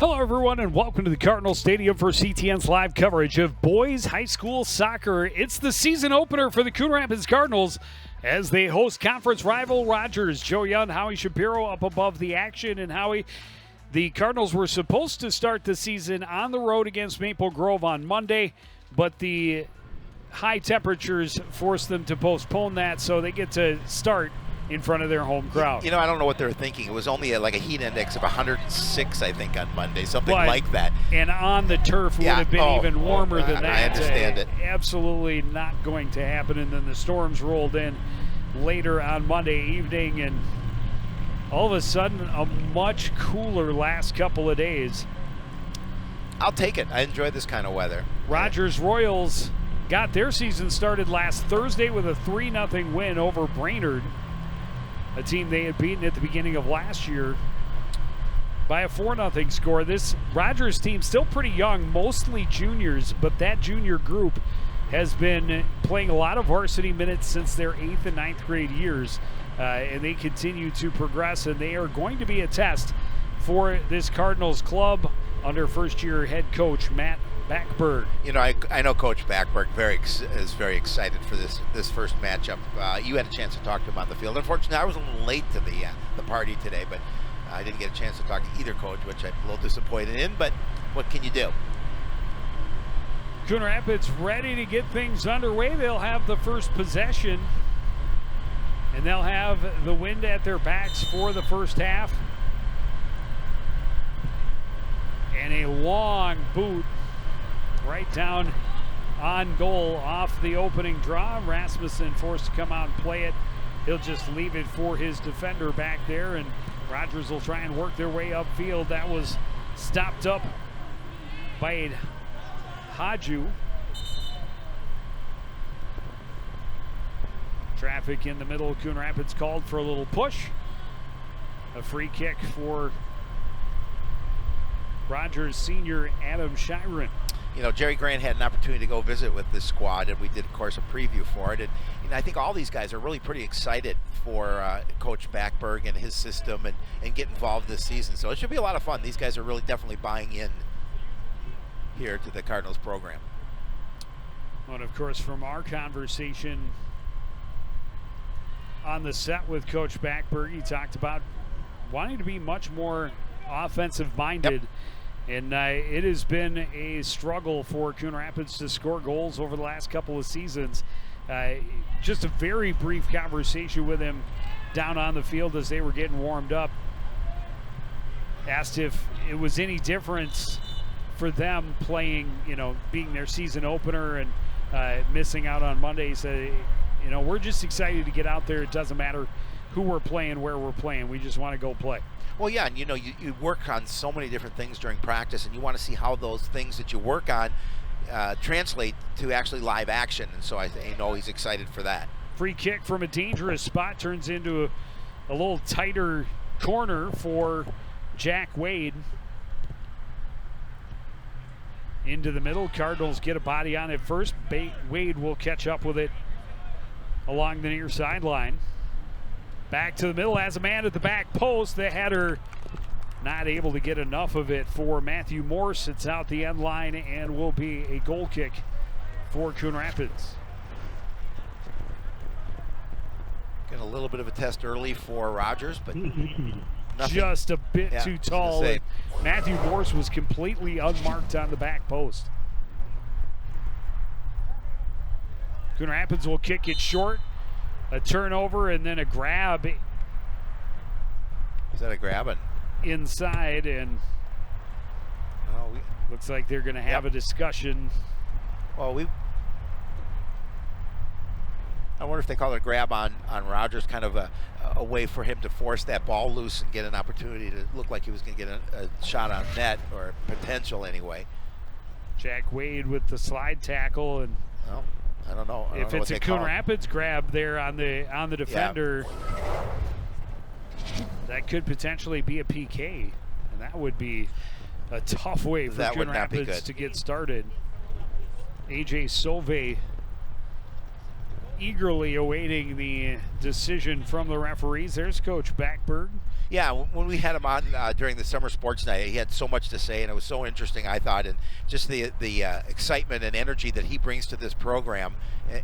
Hello, everyone, and welcome to the Cardinal Stadium for CTN's live coverage of boys high school soccer. It's the season opener for the Coon Rapids Cardinals as they host conference rival Rogers. Joe Young, Howie Shapiro up above the action. And Howie, the Cardinals were supposed to start the season on the road against Maple Grove on Monday, but the high temperatures forced them to postpone that, so they get to start in front of their home crowd. You know, I don't know what they were thinking. It was only like a heat index of 106, I think, on Monday, something like that. And on the turf would have been even warmer than that. I understand it. Absolutely not going to happen. And then the storms rolled in later on Monday evening, and all of a sudden, a much cooler last couple of days. I'll take it. I enjoy this kind of weather. Rogers Royals got their season started last Thursday with a 3-0 win over Brainerd, a team they had beaten at the beginning of last year by a 4-0 score. This Rogers team still pretty young, mostly juniors, but that junior group has been playing a lot of varsity minutes since their 8th and 9th grade years, and they continue to progress, and they are going to be a test for this Cardinals club under first-year head coach Matt Backberg. You know, I know Coach Backberg is very excited for this first matchup. You had a chance to talk to him on the field. Unfortunately, I was a little late to the party today, but I didn't get a chance to talk to either coach, which I'm a little disappointed in, but what can you do? Coon Rapids ready to get things underway. They'll have the first possession, and they'll have the wind at their backs for the first half. And a long boot right down on goal off the opening draw. Rasmussen forced to come out and play it. He'll just leave it for his defender back there, and Rogers will try and work their way upfield. That was stopped up by Haju. Traffic in the middle. Coon Rapids called for a little push. A free kick for Rogers senior Adam Shiren. You know, Jerry Grant had an opportunity to go visit with this squad, and we did, of course, a preview for it. And I think all these guys are really pretty excited for Coach Backberg and his system and get involved this season. So it should be a lot of fun. These guys are really definitely buying in here to the Cardinals program. And, of course, from our conversation on the set with Coach Backberg, he talked about wanting to be much more offensive-minded. Yep. And it has been a struggle for Coon Rapids to score goals over the last couple of seasons. Just a very brief conversation with him down on the field as they were getting warmed up. Asked if it was any difference for them playing, being their season opener and missing out on Monday. He said, we're just excited to get out there. It doesn't matter who we're playing, where we're playing. We just want to go play. Well, yeah, and you work on so many different things during practice, and you want to see how those things that you work on translate to actually live action, and so I know he's excited for that. Free kick from a dangerous spot turns into a little tighter corner for Jack Wade. Into the middle, Cardinals get a body on it first. Wade will catch up with it along the near sideline. Back to the middle, has a man at the back post. The header not able to get enough of it for Matthew Morse. It's out the end line and will be a goal kick for Coon Rapids. Got a little bit of a test early for Rogers, but just a bit too tall. Matthew Morse was completely unmarked on the back post. Coon Rapids will kick it short. A turnover and then a grab. Is that a grab? Inside, and looks like they're going to have a discussion. Well, I wonder if they call it a grab on Rogers, kind of a way for him to force that ball loose and get an opportunity to look like he was going to get a shot on net, or potential anyway. Jack Wade with the slide tackle, and I don't know. If it's a Coon Rapids grab there on the defender, that could potentially be a PK, and that would be a tough way for Coon Rapids to get started. AJ Solvay eagerly awaiting the decision from the referees. There's Coach Backberg. Yeah, when we had him on during the summer sports night, he had so much to say, and it was so interesting, I thought, and just the excitement and energy that he brings to this program,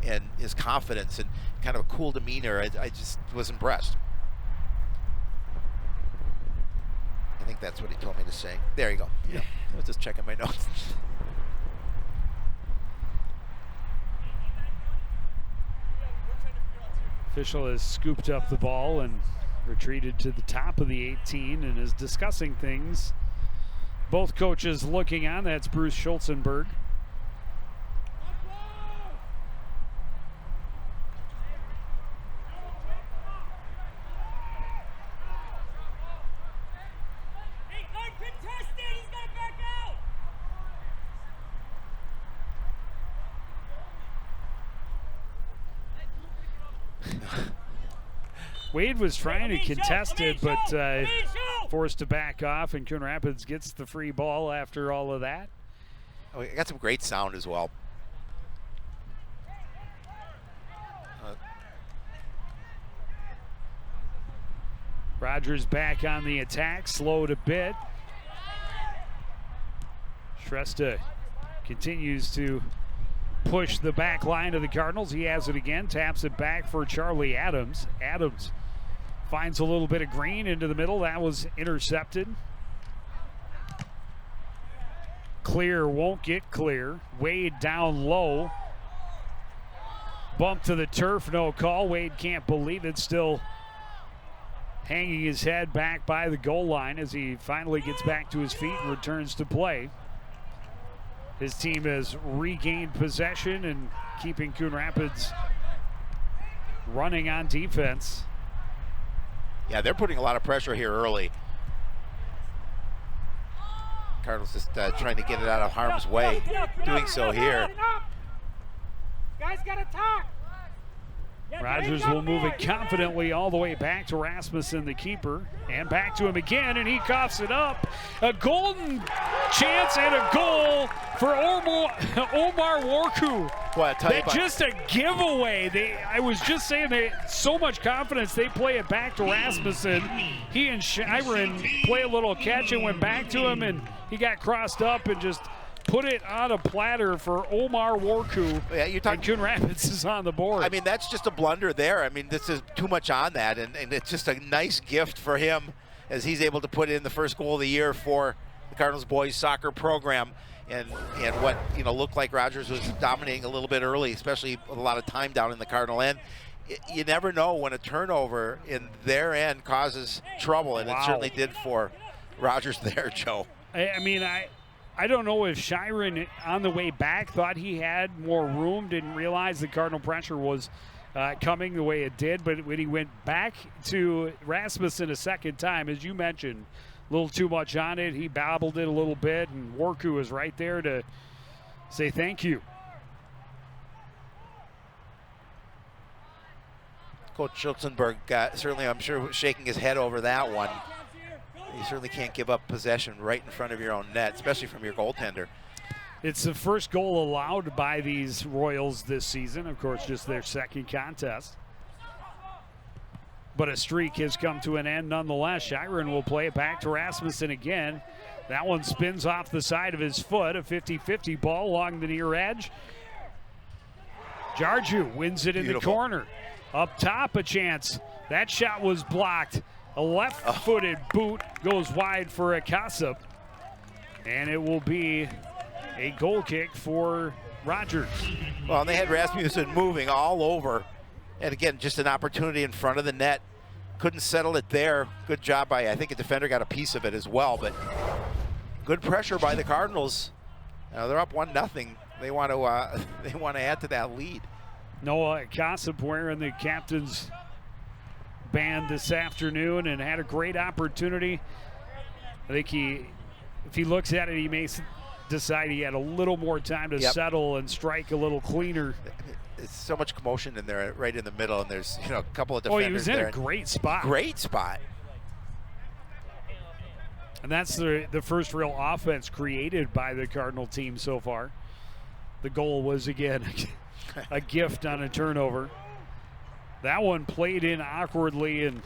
and his confidence and kind of a cool demeanor. I just was impressed. I think that's what he told me to say. There you go. Yeah, I was just checking my notes. Official has scooped up the ball and retreated to the top of the 18 and is discussing things. Both coaches looking on. That's Bruce Schulzenberg. Wade was trying to contest it, but forced to back off, and Coon Rapids gets the free ball after all of that. Oh, I got some great sound as well. Rogers back on the attack, slowed a bit. Shrestha continues to push the back line of the Cardinals. He has it again, taps it back for Charlie Adams. Adams finds a little bit of green into the middle. That was intercepted. Clear won't get clear. Wade down low. Bump to the turf, no call. Wade can't believe it, still hanging his head back by the goal line as he finally gets back to his feet and returns to play. His team has regained possession and keeping Coon Rapids running on defense. Yeah, they're putting a lot of pressure here early. Cardinals just trying to get it out of harm's way. Doing so here. Guys gotta talk. Rogers will move it confidently all the way back to Rasmussen, the keeper, and back to him again, and he coughs it up. A golden chance and a goal for Omar Warku. Well, Just a giveaway. I was just saying, so much confidence, they play it back to Rasmussen. He and Shiren play a little catch and went back to him, and he got crossed up and just put it on a platter for Omar Warku. Yeah, you're talking. And Coon Rapids is on the board. I mean, that's just a blunder there. I mean, this is too much on that, and it's just a nice gift for him as he's able to put in the first goal of the year for the Cardinals boys soccer program. And what looked like Rogers was dominating a little bit early, especially with a lot of time down in the Cardinal end. You never know when a turnover in their end causes trouble, and It certainly did for Rogers there, Joe. I don't know if Shiren on the way back thought he had more room, didn't realize the Cardinal pressure was coming the way it did, but when he went back to Rasmussen a second time, as you mentioned, a little too much on it, he babbled it a little bit, and Warku was right there to say thank you. Coach Schulzenberg certainly, I'm sure, shaking his head over that one. You certainly can't give up possession right in front of your own net, especially from your goaltender. It's the first goal allowed by these Royals this season. Of course, just their second contest. But a streak has come to an end nonetheless. Shiren will play it back to Rasmussen again. That one spins off the side of his foot. A 50-50 ball along the near edge. Jarju wins it in the corner. Up top, a chance. That shot was blocked. A left-footed boot goes wide for a Kassup, and it will be a goal kick for Rogers. Well, and they had Rasmussen moving all over, and again, just an opportunity in front of the net. Couldn't settle it there. Good job by, I think a defender got a piece of it as well, but good pressure by the Cardinals. They're up 1-0. They want to add to that lead. Noah Kassup wearing the captain's band this afternoon and had a great opportunity. I think if he looks at it, he may decide he had a little more time to settle and strike a little cleaner. It's so much commotion in there, right in the middle, and there's a couple of defenders. He was in there. a great spot. Great spot. And that's the first real offense created by the Cardinal team so far. The goal was again a gift on a turnover. That one played in awkwardly, and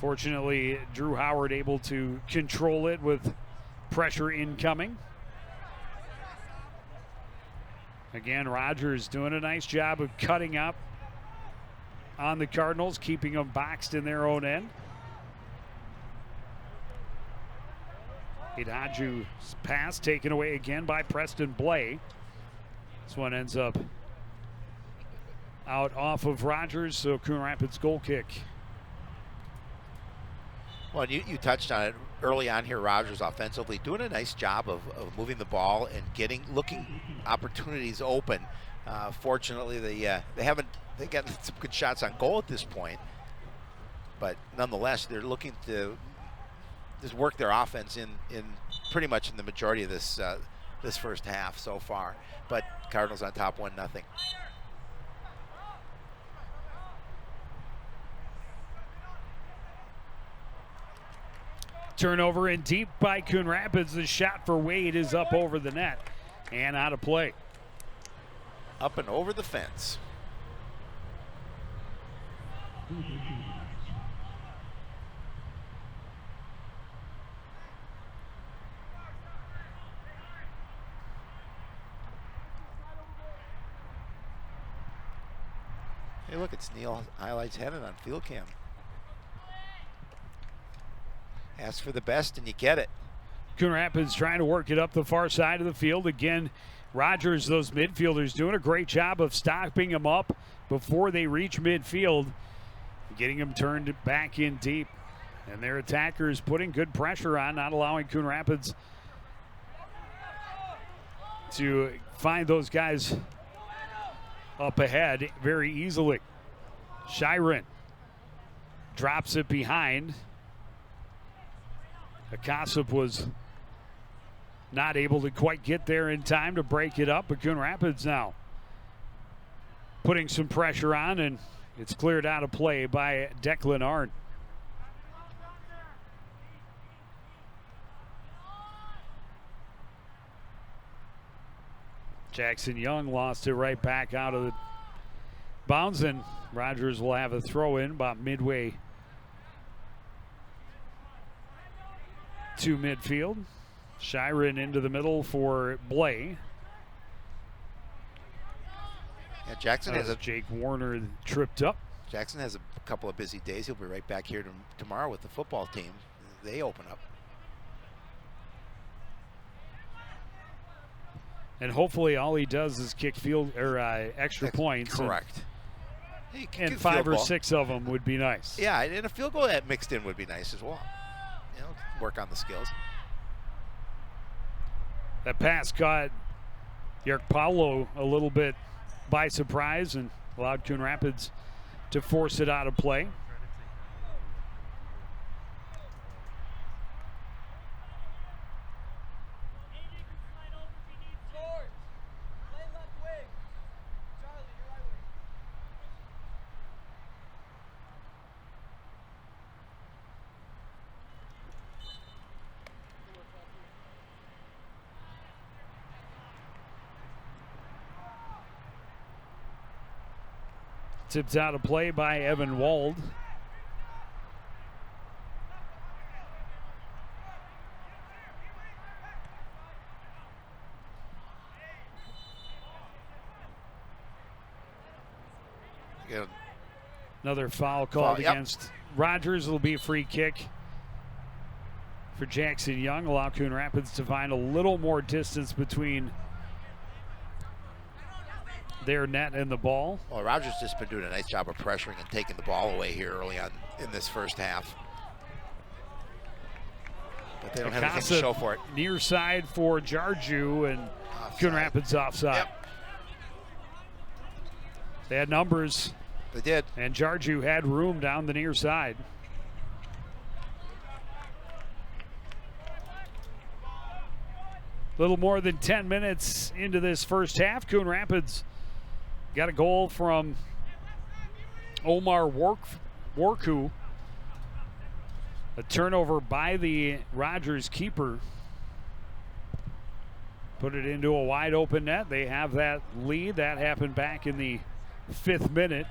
fortunately, Drew Howard able to control it with pressure incoming. Again, Rogers doing a nice job of cutting up on the Cardinals, keeping them boxed in their own end. Hidaju's pass taken away again by Preston Blay. This one ends up out off of Rogers, so Coon Rapids goal kick. Well, you touched on it early on here. Rogers offensively doing a nice job of moving the ball and looking opportunities open. Fortunately, they got some good shots on goal at this point, but nonetheless, they're looking to just work their offense in pretty much in the majority of this first half so far. But Cardinals on top 1-0. Turnover in deep by Coon Rapids. The shot for Wade is up over the net and out of play. Up and over the fence. Hey, look, it's Neil Highlights Headed on field cam. Ask for the best and you get it. Coon Rapids trying to work it up the far side of the field. Again, Rogers, those midfielders, doing a great job of stopping them up before they reach midfield, getting them turned back in deep. And their attackers putting good pressure on, not allowing Coon Rapids to find those guys up ahead very easily. Shiren drops it behind. Akasip was not able to quite get there in time to break it up, but Coon Rapids now putting some pressure on, and it's cleared out of play by Declan Arndt. Jackson Young lost it right back out of the bounds, and Rogers will have a throw in about midway to midfield. Shiren into the middle for Blay. Yeah, Jackson has Jake Warner tripped up. Jackson has a couple of busy days. He'll be right back here tomorrow with the football team. They open up. And hopefully all he does is kick field or extra points. Correct. And 5 or 6 of them would be nice. Yeah, and a field goal that mixed in would be nice as well. You know, work on the skills. That pass caught Yerk Paulo a little bit by surprise and allowed Coon Rapids to force it out of play. Tipped out of play by Evan Wald. Again. Another foul called against Rogers. It'll be a free kick for Jackson Young. Allow Coon Rapids to find a little more distance between their net and the ball. Well, Rogers just been doing a nice job of pressuring and taking the ball away here early on in this first half. But they don't have anything to show for it. Near side for Jarju, and Coon Rapids offside. Yep. They had numbers. They did. And Jarju had room down the near side. Little more than 10 minutes into this first half. Coon Rapids got a goal from Omar Warku. A turnover by the Rogers keeper. put it into a wide open net. They have that lead. That happened back in the 5th minute.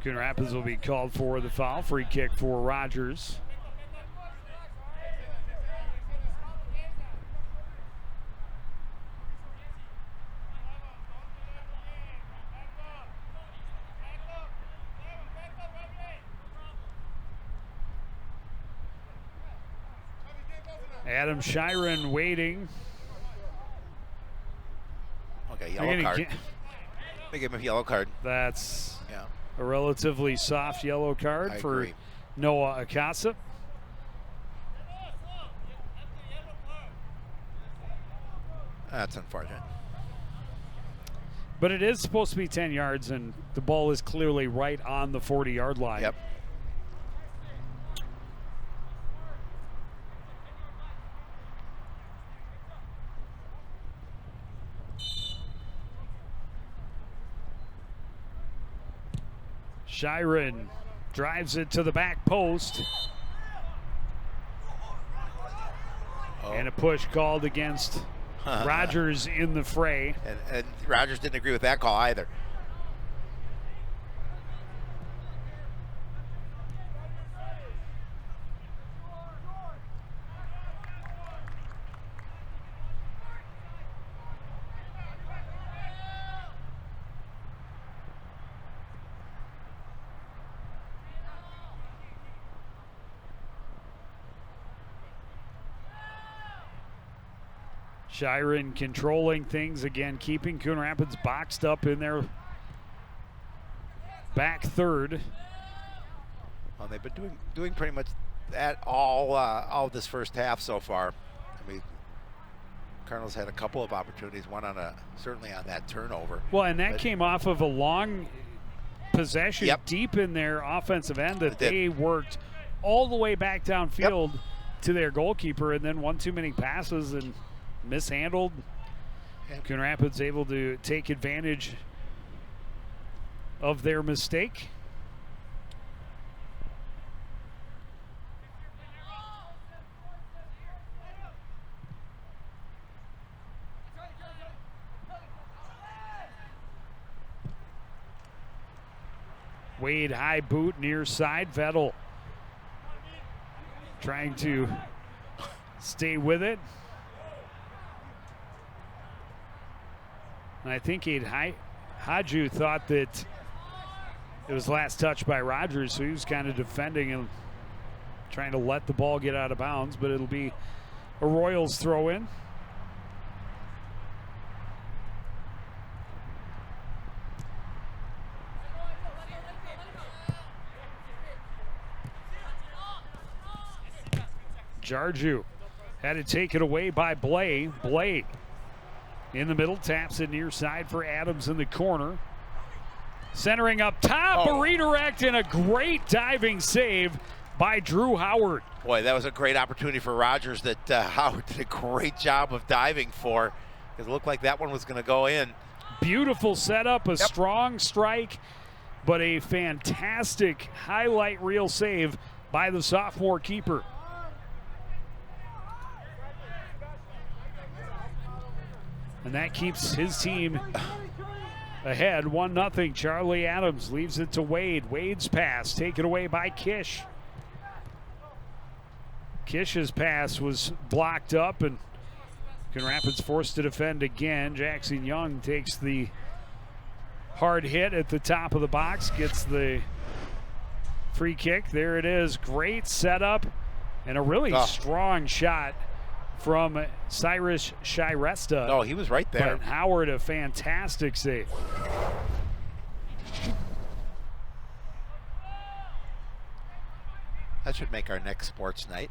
Coon Rapids will be called for the foul. Free kick for Rogers. Adam Shiren waiting. Okay, yellow card. They give him a yellow card. That's a relatively soft yellow card for Noah Akasa. That's unfortunate. But it is supposed to be 10 yards, and the ball is clearly right on the 40-yard line. Yep. Shiren drives it to the back post. And a push called against Rogers in the fray. And Rogers didn't agree with that call either. Shiren controlling things again, keeping Coon Rapids boxed up in their back third. Well, they've been doing pretty much that all this first half so far. I mean, Cardinals had a couple of opportunities, one on certainly on that turnover. Well, and that came off of a long possession deep in their offensive end that they worked all the way back downfield to their goalkeeper, and then one too many passes and mishandled. Coon Rapids able to take advantage of their mistake. Wade high boot near side. Vettel trying to stay with it. And I think Haju thought that it was last touched by Rogers, so he was kind of defending and trying to let the ball get out of bounds, but it'll be a Royals throw in. Jarju had to take it away by Blay. Blay in the middle, taps it near side for Adams in the corner. Centering up top, a redirect and a great diving save by Drew Howard. Boy, that was a great opportunity for Rogers that Howard did a great job of diving for. It looked like that one was going to go in. Beautiful setup, a strong strike, but a fantastic highlight reel save by the sophomore keeper. And that keeps his team ahead, 1-0. Charlie Adams leaves it to Wade. Wade's pass taken away by Kish. Kish's pass was blocked up, and Coon Rapids forced to defend again. Jackson Young takes the hard hit at the top of the box, gets the free kick. There it is. Great setup and a really strong shot from Cyrus Shiresta. Oh, he was right there. But Howard, a fantastic save. That should make our next sports night.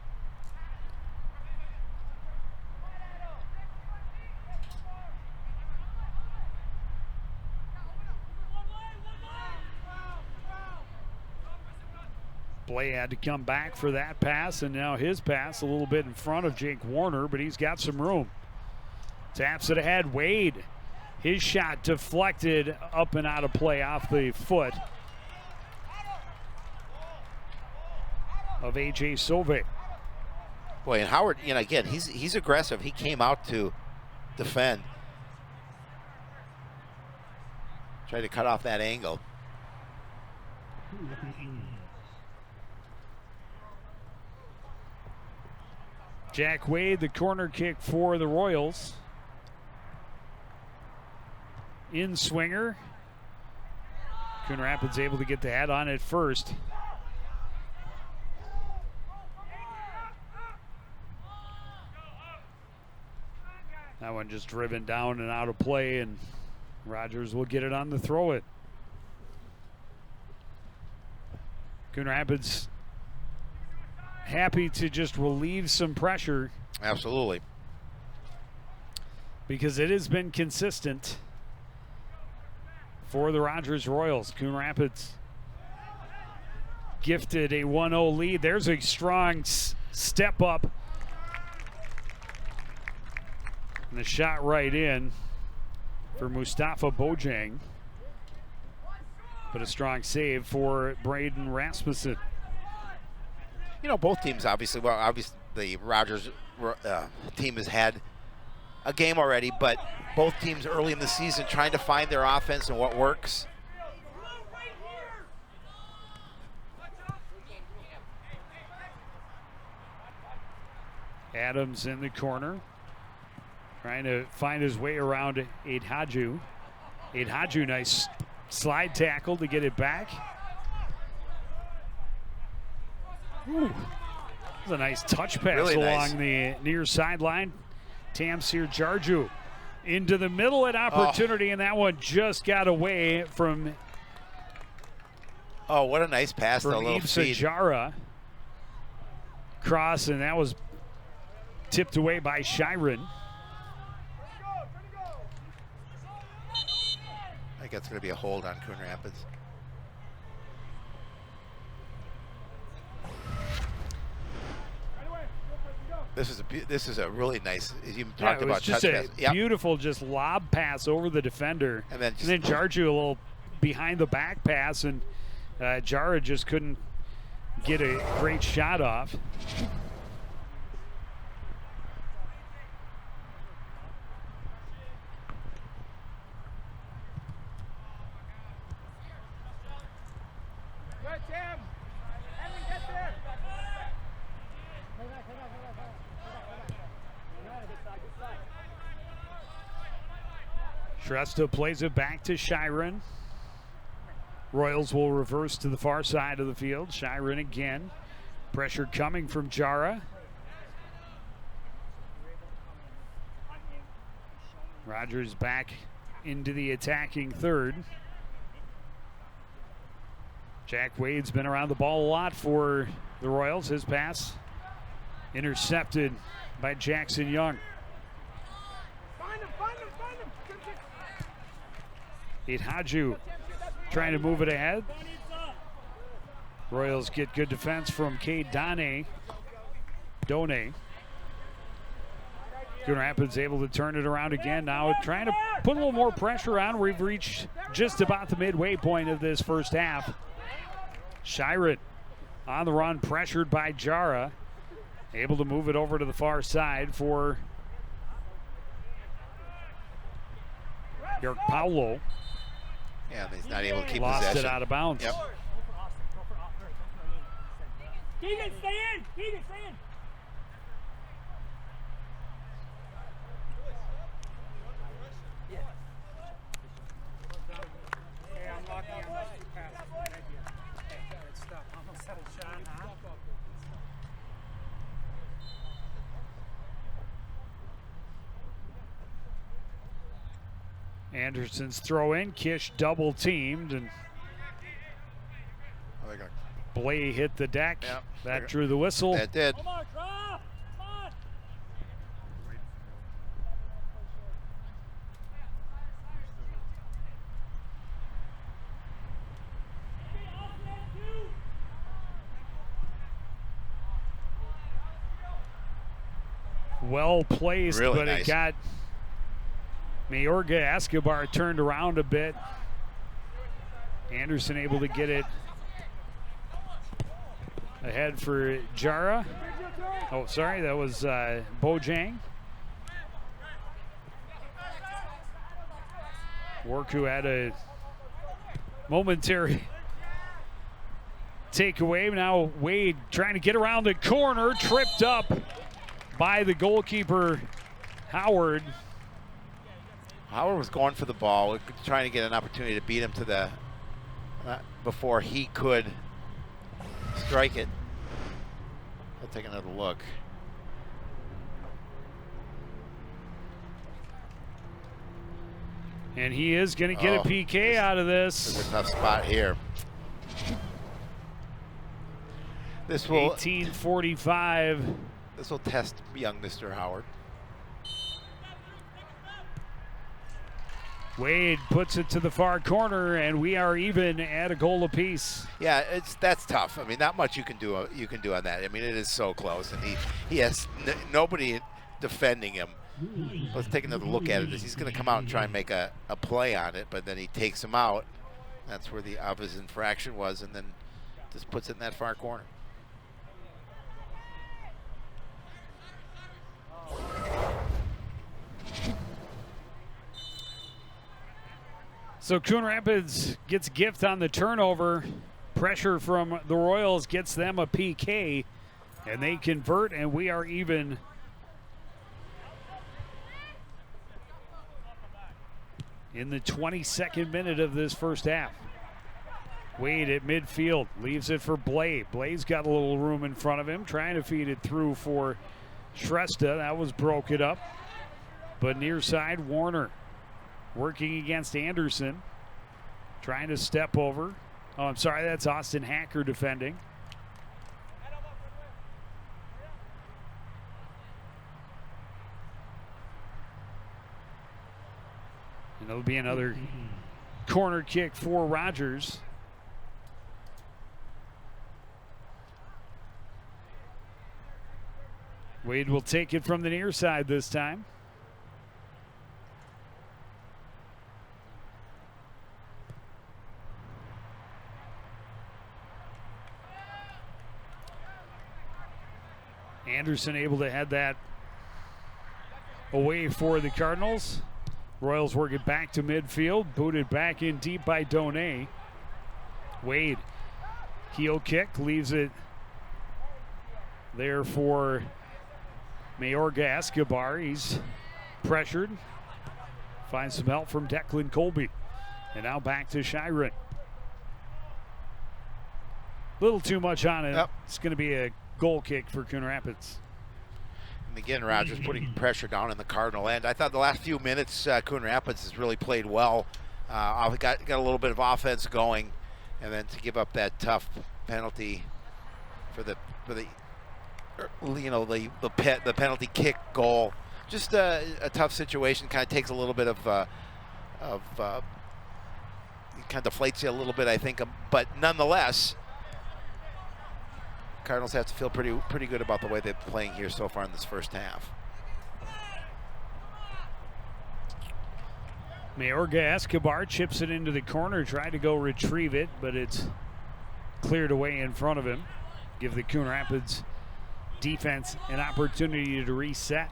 Blay had to come back for that pass, and now his pass a little bit in front of Jake Warner, but he's got some room. Taps it ahead. Wade, his shot deflected up and out of play off the foot of A.J. Sauve. Boy, and Howard, again, he's aggressive. He came out to defend. Try to cut off that angle. Jack Wade, the corner kick for the Royals. In swinger. Coon Rapids able to get the head on it first. That one just driven down and out of play, and Rogers will get it on the throw it. Coon Rapids happy to just relieve some pressure. Absolutely. Because it has been consistent for the Rogers Royals. Coon Rapids gifted a 1-0 lead. There's a strong step up. And the shot right in for Mustafa Bojang. But a strong save for Braden Rasmussen. Both teams obviously, the Rogers team has had a game already, but both teams early in the season trying to find their offense and what works. Adams in the corner, trying to find his way around Aidhaju. Aidhaju, nice slide tackle to get it back. Ooh, that was a nice touch pass really along the near sideline. Tamsir Jarju into the middle at opportunity, and that one just got away from. Oh, what a nice pass! From Ibsa Jara. Cross, and that was tipped away by Shiren. I think that's going to be a hold on Coon Rapids. This is a really nice. You talked about touch pass. It was just a beautiful, just lob pass over the defender, and then Jarju a little behind the back pass, and Jara just couldn't get a great shot off. Shrestha plays it back to Shiren. Royals will reverse to the far side of the field. Shiren again. Pressure coming from Jara. Rogers back into the attacking third. Jack Wade's been around the ball a lot for the Royals. His pass intercepted by Jackson Young. Aidhaju trying to move it ahead. Royals get good defense from Cade Done. Coon Rapids able to turn it around again. Now trying to put a little more pressure on. We've reached just about the midway point of this first half. Shiren on the run, pressured by Jara. Able to move it over to the far side for York Paulo. Yeah, he's not able to keep Lost possession. It out of bounds. Yep. Keegan, stay in! Keegan, stay in! Hey, I'm lucky on those two passes. Good stuff. Almost had a shot, huh? Anderson's throw in. Kish double teamed, and Blay hit the deck. Yep. That drew the whistle. That did. Come on, draw! Come on! Well placed, Really but nice. it got Mayorga Escobar turned around a bit. Anderson able to get it Ahead for Jara. Oh, sorry, that was Bojang. Worku had a momentary takeaway. Now Wade trying to get around the corner, tripped up by the goalkeeper, Howard. Howard was going for the ball, trying to get an opportunity to beat him to the before he could strike it. I'll take another look. And he is going to get a PK out of this. This is a tough spot here. This will 18:45. This will test young Mr. Howard. Wade puts it to the far corner, and we are even at a goal apiece. Yeah, that's tough. I mean, not much you can do on that. I mean, it is so close, and he has nobody defending him. Let's take another look at it. He's going to come out and try and make a play on it, but then he takes him out. That's where the obvious infraction was, and then just puts it in that far corner. So Coon Rapids gets a gift on the turnover. Pressure from the Royals gets them a PK, and they convert, and we are even. In the 22nd minute of this first half. Wade at midfield, leaves it for Blay. Blay's got a little room in front of him, trying to feed it through for Shrestha. That was broken up. But near side, Warner working against Anderson, trying to step over. Oh, I'm sorry, that's Austin Hacker defending. And it'll be another corner kick for Rogers. Wade will take it from the near side this time. Anderson able to head that away for the Cardinals. Royals work it back to midfield, booted back in deep by Donay. Wade, heel kick, leaves it there for Mayorga Escobar. He's pressured, finds some help from Declan Colby. And now back to Shiren. Little too much on it. Yep. It's going to be a goal kick for Coon Rapids. And again, Rogers putting pressure down in the Cardinal end. I thought the last few minutes, Coon Rapids has really played well. Got a little bit of offense going, and then to give up that tough penalty for the penalty kick goal. Just a tough situation. Kind of takes a little bit of kind of deflates you a little bit, I think. But nonetheless, Cardinals have to feel pretty good about the way they're playing here so far in this first half. Mayorga Escobar chips it into the corner, tried to go retrieve it, but it's cleared away in front of him. Give the Coon Rapids defense an opportunity to reset.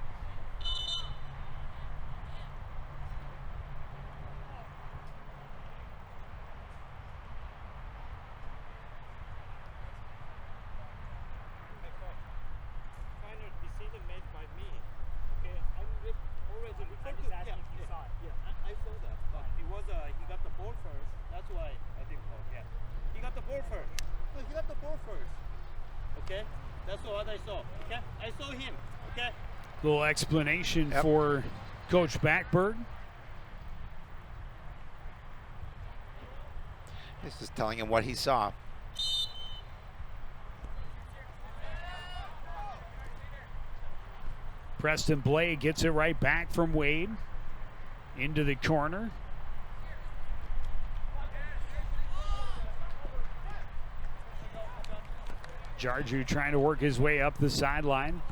Little explanation for Coach Backberg. He's just telling him what he saw. Preston Blay gets it right back from Wade into the corner. Jarju trying to work his way up the sideline.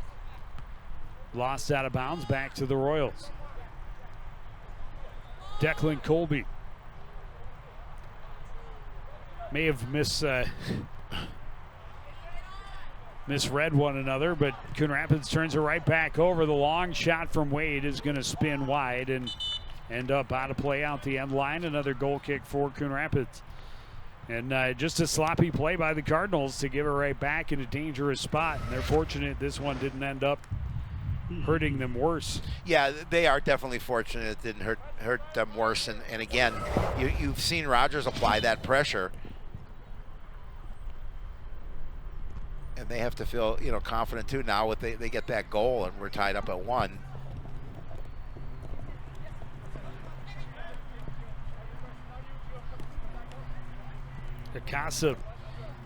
Lost out of bounds, back to the Royals. Declan Colby may have misread one another, but Coon Rapids turns it right back over. The long shot from Wade is going to spin wide and end up out of play out the end line. Another goal kick for Coon Rapids. And just a sloppy play by the Cardinals to give it right back in a dangerous spot. And they're fortunate this one didn't end up hurting them worse. Yeah, they are definitely fortunate it didn't hurt them worse. And again, you've seen Rogers apply that pressure. And they have to feel, confident too now with they get that goal and we're tied up at 1. Akasa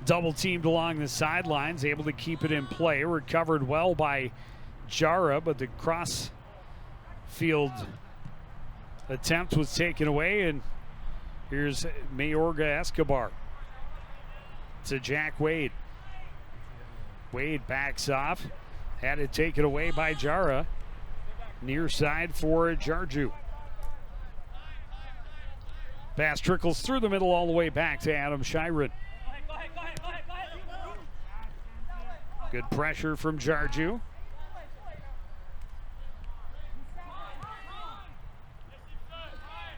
double teamed along the sidelines, able to keep it in play. Recovered well by Jara, but the cross field attempt was taken away. And here's Mayorga Escobar to Jack Wade. Wade backs off, had it taken away by Jara. Near side for Jarju. Pass trickles through the middle all the way back to Adam Shiren. Good pressure from Jarju.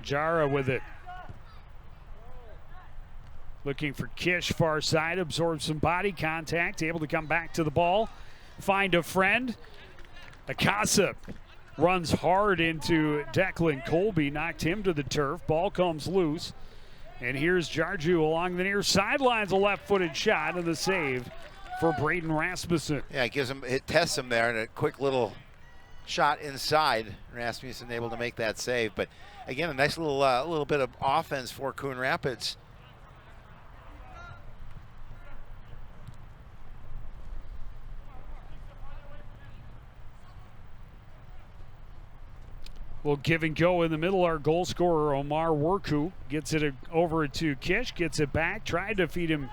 Jara with it. Looking for Kish, far side, absorbs some body contact, able to come back to the ball, find a friend. Akasa runs hard into Declan Colby, knocked him to the turf. Ball comes loose. And here's Jarju along the near sidelines, a left-footed shot, and the save for Braden Rasmussen. Yeah, it tests him there, and a quick little shot inside. Rasmussen able to make that save. But again, a nice little bit of offense for Coon Rapids. We'll give and go in the middle. Our goal scorer, Omar Worku, gets it over to Kish, gets it back, tried to feed him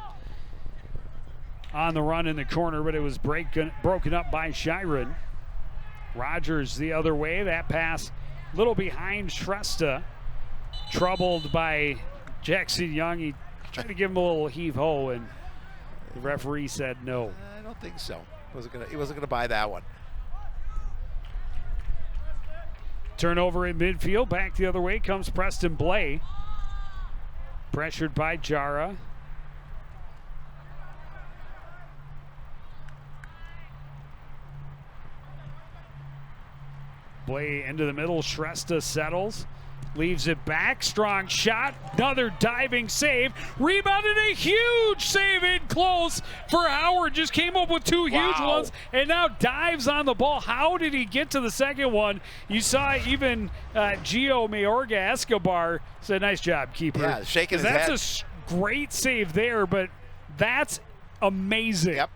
on the run in the corner, but it was broken up by Shiren. Rogers the other way. That pass a little behind Shrestha. Troubled by Jackson Young. He tried to give him a little heave-ho, and the referee said no. I don't think so. He wasn't gonna buy that one. Turnover in midfield. Back the other way comes Preston Blay. Pressured by Jara. Blay into the middle. Shrestha settles. Leaves it back. Strong shot. Another diving save. Rebounded, a huge save in close for Howard. Just came up with two huge ones and now dives on the ball. How did he get to the second one? You saw even Gio Mayorga Escobar said, "Nice job, keeper." Yeah, shaking his head. That's a great save there, but that's amazing. Yep,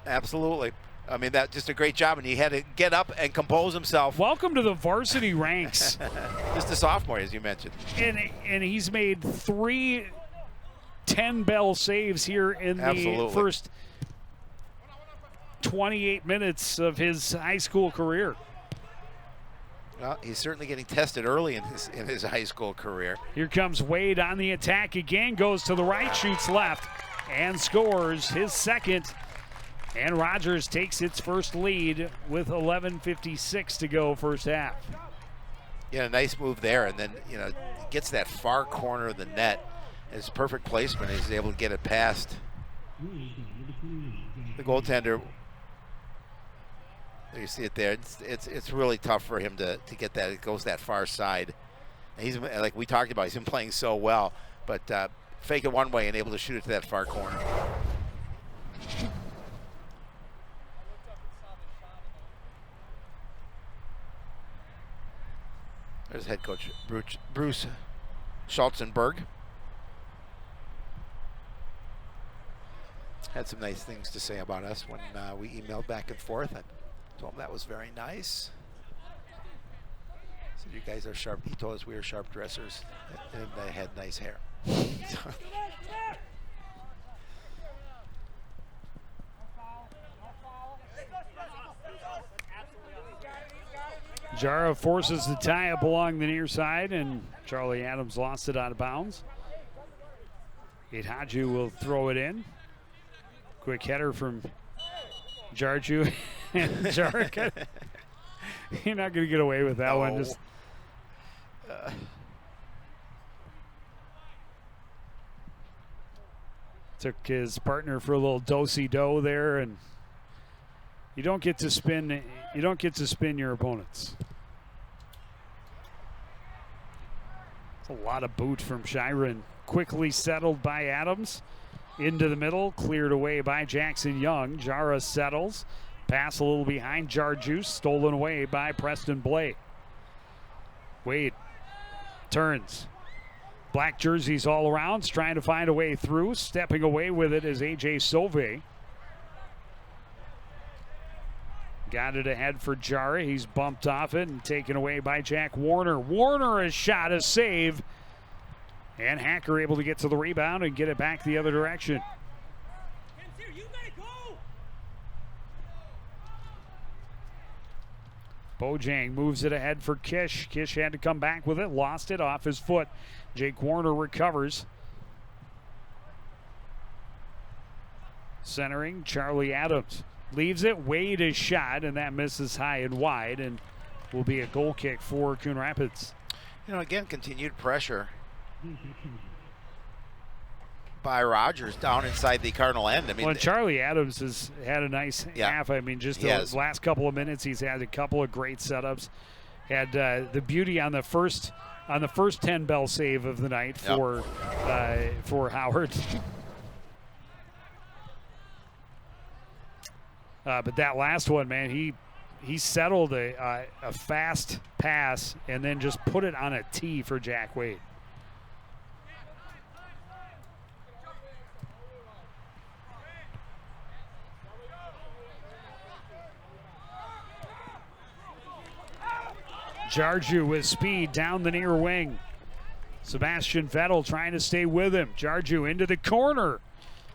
absolutely. I mean, that's just a great job, and he had to get up and compose himself. Welcome to the varsity ranks. Just a sophomore, as you mentioned. And he's made 3 10-bell saves here in the first 28 minutes of his high school career. Well, he's certainly getting tested early in his high school career. Here comes Wade on the attack again, goes to the right, shoots left, and scores his second. And Rogers takes its first lead with 11:56 to go first half. Yeah, nice move there, and then gets that far corner of the net. It's perfect placement. He's able to get it past the goaltender. You see it there. It's really tough for him to get that. It goes that far side. And he's, like we talked about, he's been playing so well, but fake it one way and able to shoot it to that far corner. There's head coach Bruce Schultzenberg. Had some nice things to say about us when we emailed back and forth. I told him that was very nice. Said you guys are sharp. He told us we were sharp dressers and they had nice hair. Jara forces the tie-up along the near side, and Charlie Adams lost it out of bounds. Idhaju will throw it in. Quick header from Jarju and Jarek. You're not going to get away with that one. Just took his partner for a little do-si-do there, and you don't get to spin. You don't get to spin your opponents. It's a lot of boot from Shiren. Quickly settled by Adams. Into the middle, cleared away by Jackson Young. Jara settles. Pass a little behind Jarju, stolen away by Preston Blake. Wade turns. Black jerseys all around, trying to find a way through. Stepping away with it is A.J. Sauvé. Got it ahead for Jara. He's bumped off it and taken away by Jack Warner. Warner has shot a save. And Hacker able to get to the rebound and get it back the other direction. Bojang moves it ahead for Kish. Kish had to come back with it, lost it off his foot. Jake Warner recovers. Centering, Charlie Adams. Leaves it, Wade is shot, and that misses high and wide, and will be a goal kick for Coon Rapids. You know, again, continued pressure by Rogers down inside the Cardinal end. I mean, well, Charlie Adams has had a nice half. I mean, just the last couple of minutes, he's had a couple of great setups. Had the beauty on the first 10 bell save of the night for Howard. But that last one, man, he settled a fast pass and then just put it on a tee for Jack Wade. Jarju with speed down the near wing. Sebastian Vettel trying to stay with him. Jarju into the corner.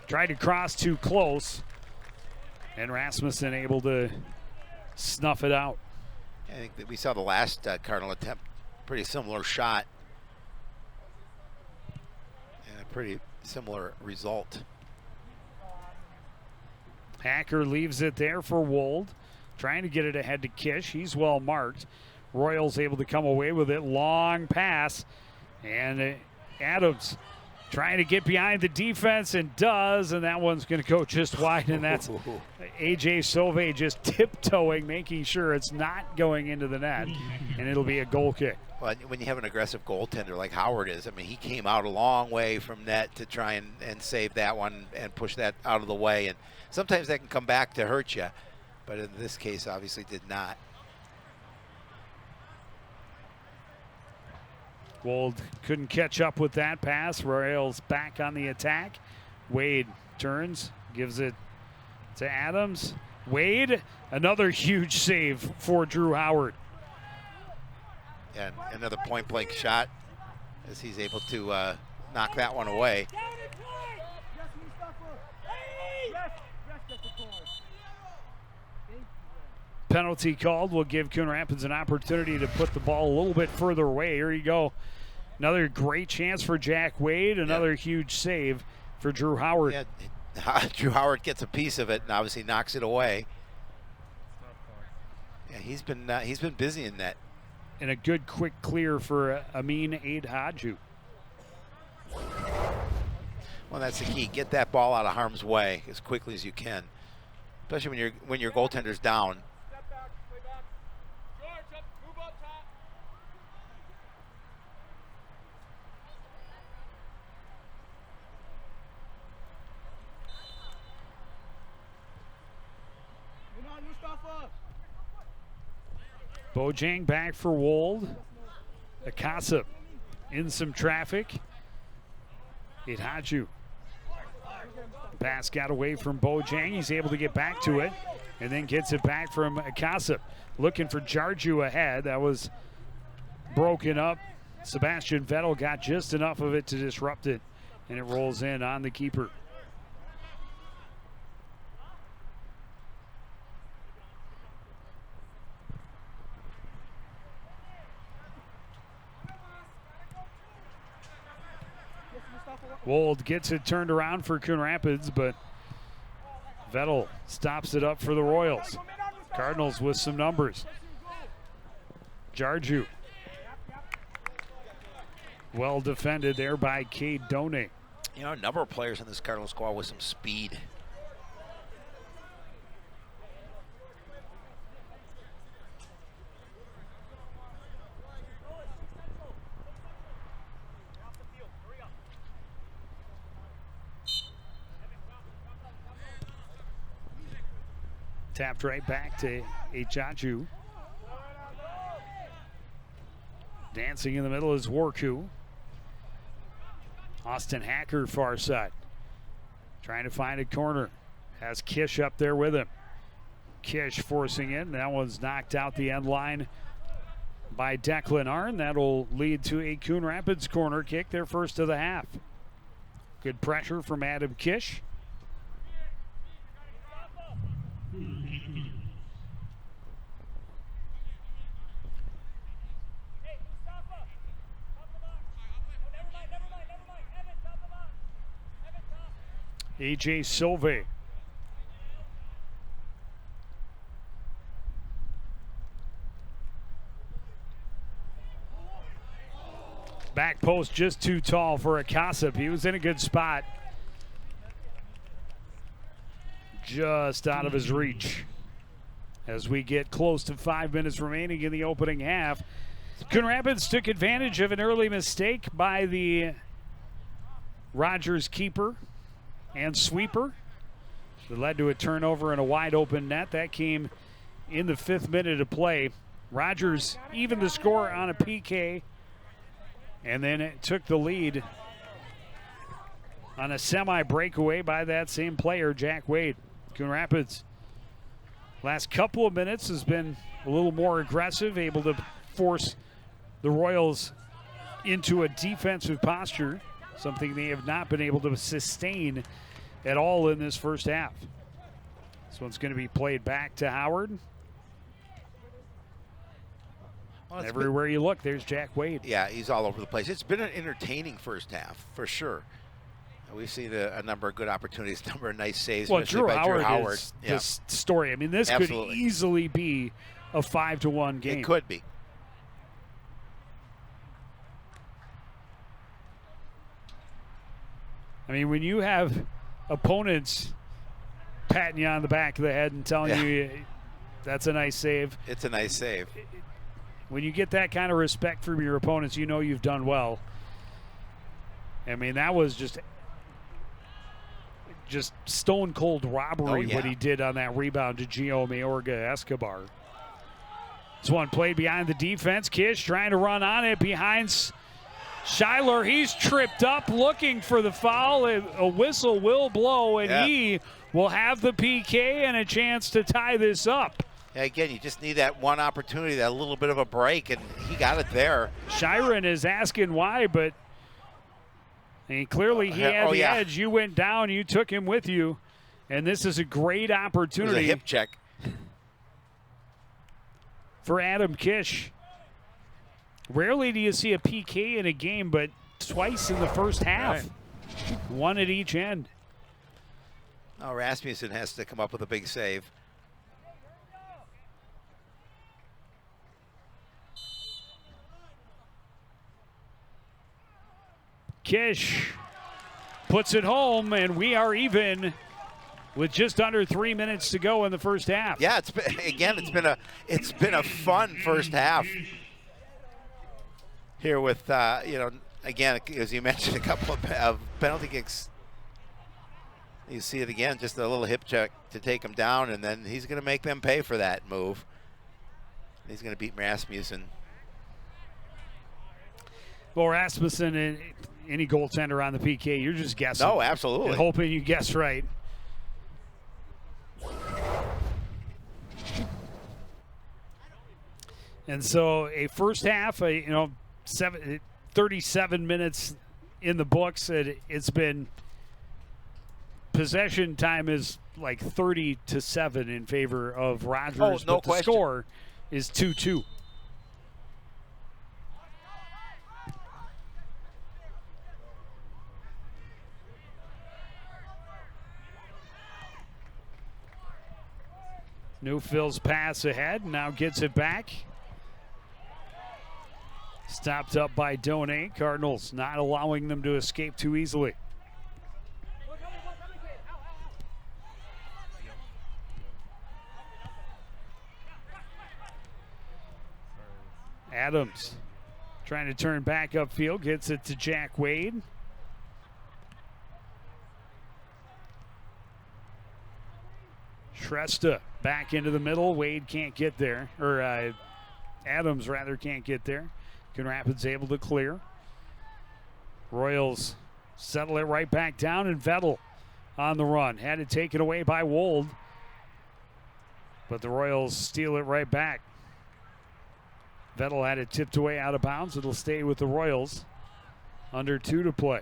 Tried to cross too close. And Rasmussen able to snuff it out. I think that we saw the last Cardinal attempt, pretty similar shot. And a pretty similar result. Hacker leaves it there for Wold. Trying to get it ahead to Kish. He's well marked. Royals able to come away with it. Long pass. And Adams trying to get behind the defense and does. And that one's going to go just wide. And that's A.J. Sauvé just tiptoeing, making sure it's not going into the net. And it'll be a goal kick. Well, when you have an aggressive goaltender like Howard is, I mean, he came out a long way from net to try and save that one and push that out of the way. And sometimes that can come back to hurt you. But in this case, obviously did not. Wold couldn't catch up with that pass. Royals back on the attack. Wade turns, gives it to Adams. Wade, another huge save for Drew Howard. And another point-blank shot as he's able to knock that one away. Penalty called will give Coon Rapids an opportunity to put the ball a little bit further away. Here you go. Another great chance for Jack Wade. Another huge save for Drew Howard. Yeah, Drew Howard gets a piece of it and obviously knocks it away. Yeah, he's been busy in that. And a good quick clear for Amin Aid Hadju. Well, that's the key. Get that ball out of harm's way as quickly as you can, especially when your goaltender's down. Bojang back for Wold. Akasa in some traffic. Idhaju. Pass got away from Bojang. He's able to get back to it and then gets it back from Akasa. Looking for Jarju ahead. That was broken up. Sebastian Vettel got just enough of it to disrupt it, and it rolls in on the keeper. Wold gets it turned around for Coon Rapids, but Vettel stops it up for the Royals. Cardinals with some numbers. Jarju. Well defended there by Cade Done. You know, a number of players in this Cardinal squad with some speed. Tapped right back to Ejaju. Dancing in the middle is Warku. Austin Hacker far side. Trying to find a corner. Has Kish up there with him. Kish forcing it. That one's knocked out the end line by Declan Arn. That'll lead to a Coon Rapids corner kick, their first of the half. Good pressure from Adam Kish. AJ Silve. Back post just too tall for Akasip. He was in a good spot. Just out of his reach. As we get close to 5 minutes remaining in the opening half, Coon Rapids took advantage of an early mistake by the Rogers keeper and sweeper. It led to a turnover and a wide open net. That came in the 5th minute of play. Rogers evened the score on a PK, and then it took the lead on a semi-breakaway by that same player, Jack Wade. Coon Rapids, last couple of minutes, has been a little more aggressive, able to force the Royals into a defensive posture, something they have not been able to sustain at all in this first half. This one's going to be played back to Howard. Well, everywhere you look, there's Jack Wade. Yeah, he's all over the place. It's been an entertaining first half, for sure. We've seen a number of good opportunities, a number of nice saves. Well, Drew Howard is this story. I mean, this could easily be a 5-1 game. It could be. I mean, when you have opponents patting you on the back of the head and telling you that's a nice save. It's a nice save. When you get that kind of respect from your opponents, you know you've done well. I mean, that was just stone cold robbery what he did on that rebound to Gio Mayorga Escobar. This one played behind the defense. Kish trying to run on it behind Schuyler. He's tripped up looking for the foul. A whistle will blow, and he will have the PK and a chance to tie this up. Yeah, again, you just need that one opportunity, that little bit of a break, and he got it there. Shiren is asking why, but clearly he had the edge. You went down, you took him with you, and this is a great opportunity. It was a hip check for Adam Kish. Rarely do you see a PK in a game, but twice in the first half. Right. One at each end. Oh, Rasmussen has to come up with a big save. Kish puts it home, and we are even with just under 3 minutes to go in the first half. Yeah, it's been a fun first half here with again, as you mentioned, a couple of penalty kicks. You see it again, just a little hip check to take him down, and then he's going to make them pay for that move. He's going to beat Rasmussen. Well, Rasmussen, any goaltender on the PK, you're just guessing. No, absolutely. And hoping you guess right. And so a first half, 37 minutes in the books. It's been possession time is like 30-7 in favor of Rogers. Oh, no but the score is 2-2. Newfield's pass ahead, now gets it back. Stopped up by Donate. Cardinals not allowing them to escape too easily. Adams trying to turn back upfield, gets it to Jack Wade. Shrestha back into the middle. Wade can't get there, or Adams rather can't get there. Coon Rapids able to clear. Royals settle it right back down, and Vettel on the run. Had it taken away by Wold, but the Royals steal it right back. Vettel had it tipped away out of bounds. It'll stay with the Royals. Under 2 to play.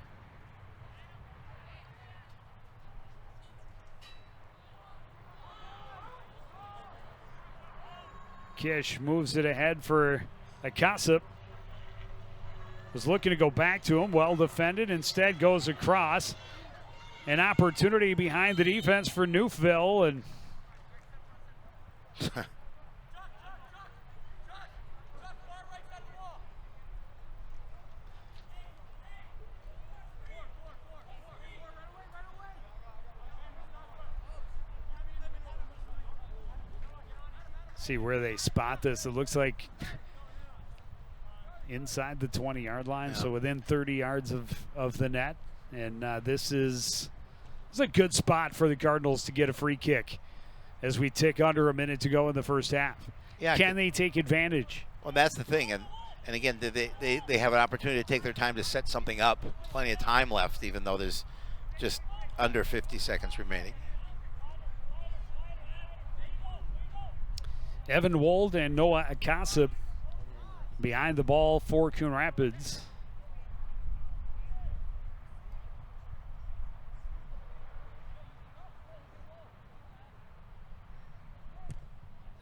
Kish moves it ahead for Akasip. Was looking to go back to him. Well defended. Instead goes across. An opportunity behind the defense for Newville. And see where they spot this. It looks like inside the 20-yard line, so within 30 yards of the net. And this is a good spot for the Cardinals to get a free kick as we tick under a minute to go in the first half. Yeah, Can they take advantage? Well, that's the thing. And again, they have an opportunity to take their time to set something up. Plenty of time left, even though there's just under 50 seconds remaining. Evan Wold and Noah Akasip behind the ball for Coon Rapids.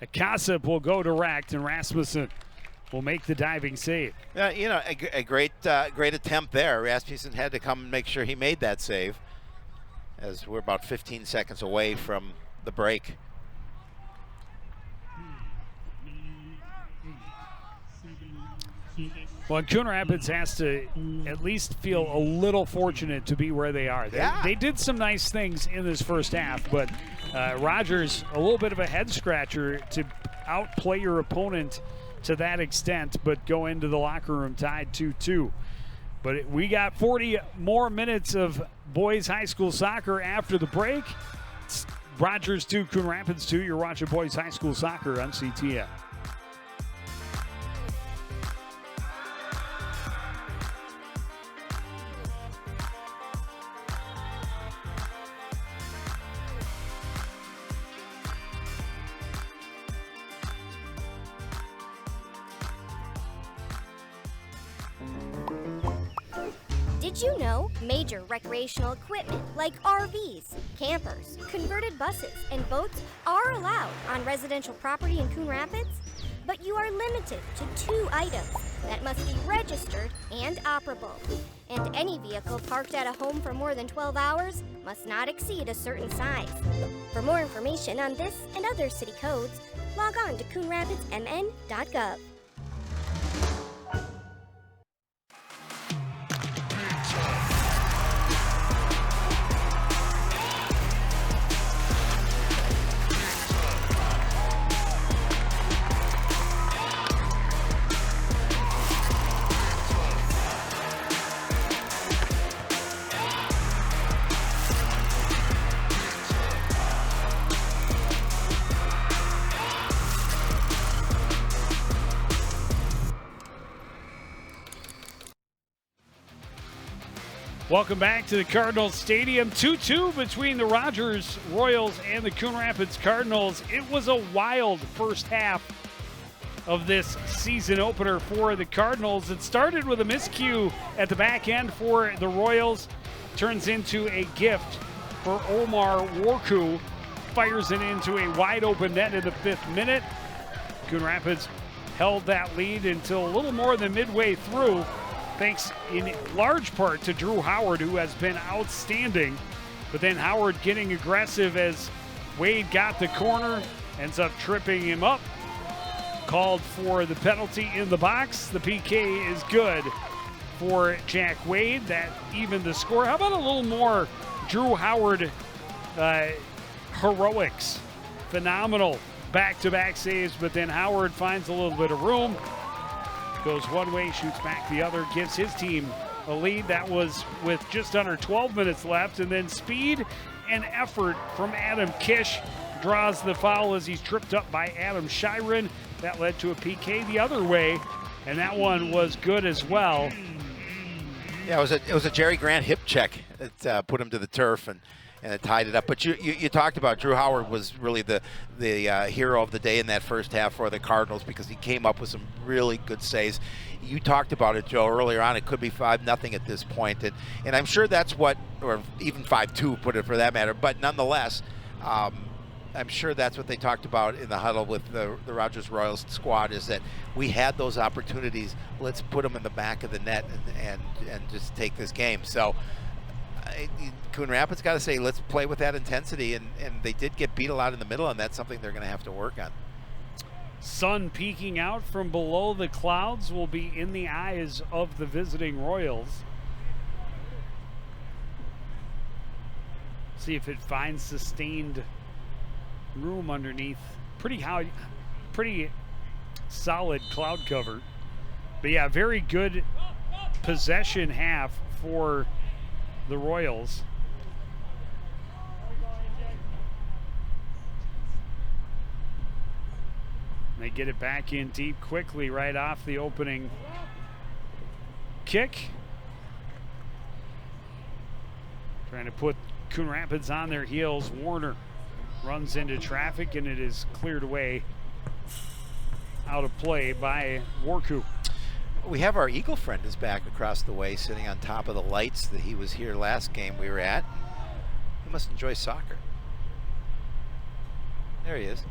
Akasip will go direct, and Rasmussen will make the diving save. A great attempt there. Rasmussen had to come and make sure he made that save, as we're about 15 seconds away from the break. Well, Coon Rapids has to at least feel a little fortunate to be where they are. They did some nice things in this first half, but Rogers, a little bit of a head scratcher to outplay your opponent to that extent, but go into the locker room tied 2-2. But we got 40 more minutes of boys high school soccer after the break. It's Rogers 2, Coon Rapids 2. You're watching boys high school soccer on CTN. Did you know major recreational equipment like RVs, campers, converted buses, and boats are allowed on residential property in Coon Rapids? But you are limited to 2 items that must be registered and operable. And any vehicle parked at a home for more than 12 hours must not exceed a certain size. For more information on this and other city codes, log on to coonrapidsmn.gov. Welcome back to the Cardinals Stadium. 2-2 between the Rogers Royals and the Coon Rapids Cardinals. It was a wild first half of this season opener for the Cardinals. It started with a miscue at the back end for the Royals. Turns into a gift for Omar Warku. Fires it into a wide open net in the 5th minute. Coon Rapids held that lead until a little more than midway through, thanks in large part to Drew Howard, who has been outstanding. But then Howard getting aggressive as Wade got the corner, ends up tripping him up. Called for the penalty in the box. The PK is good for Jack Wade. That evened the score. How about a little more Drew Howard heroics? Phenomenal back-to-back saves, but then Howard finds a little bit of room. Goes one way, shoots back the other, gives his team a lead. That was with just under 12 minutes left, and then speed and effort from Adam Kish draws the foul as he's tripped up by Adam Shiren. That led to a PK the other way, and that one was good as well. Yeah, it was a Jerry Grant hip check that put him to the turf and it tied it up. But you talked about Drew Howard was really the hero of the day in that first half for the Cardinals because he came up with some really good saves. You talked about it, Joe, earlier on. It could be 5-0 at this point, and I'm sure that's what, or even 5-2, put it for that matter. But nonetheless, I'm sure that's what they talked about in the huddle with the Rogers Royals squad, is that we had those opportunities. Let's put them in the back of the net and just take this game. So Coon Rapids got to say, let's play with that intensity, and they did get beat a lot in the middle, and that's something they're going to have to work on. Sun peeking out from below the clouds will be in the eyes of the visiting Royals. See if it finds sustained room underneath. Pretty solid cloud cover. But yeah, very good possession half for the Royals. They get it back in deep quickly right off the opening kick. Trying to put Coon Rapids on their heels. Warner runs into traffic, and it is cleared away out of play by Warku. We have our Eagle friend is back across the way, sitting on top of the lights that he was here last game we were at. He must enjoy soccer. There he is.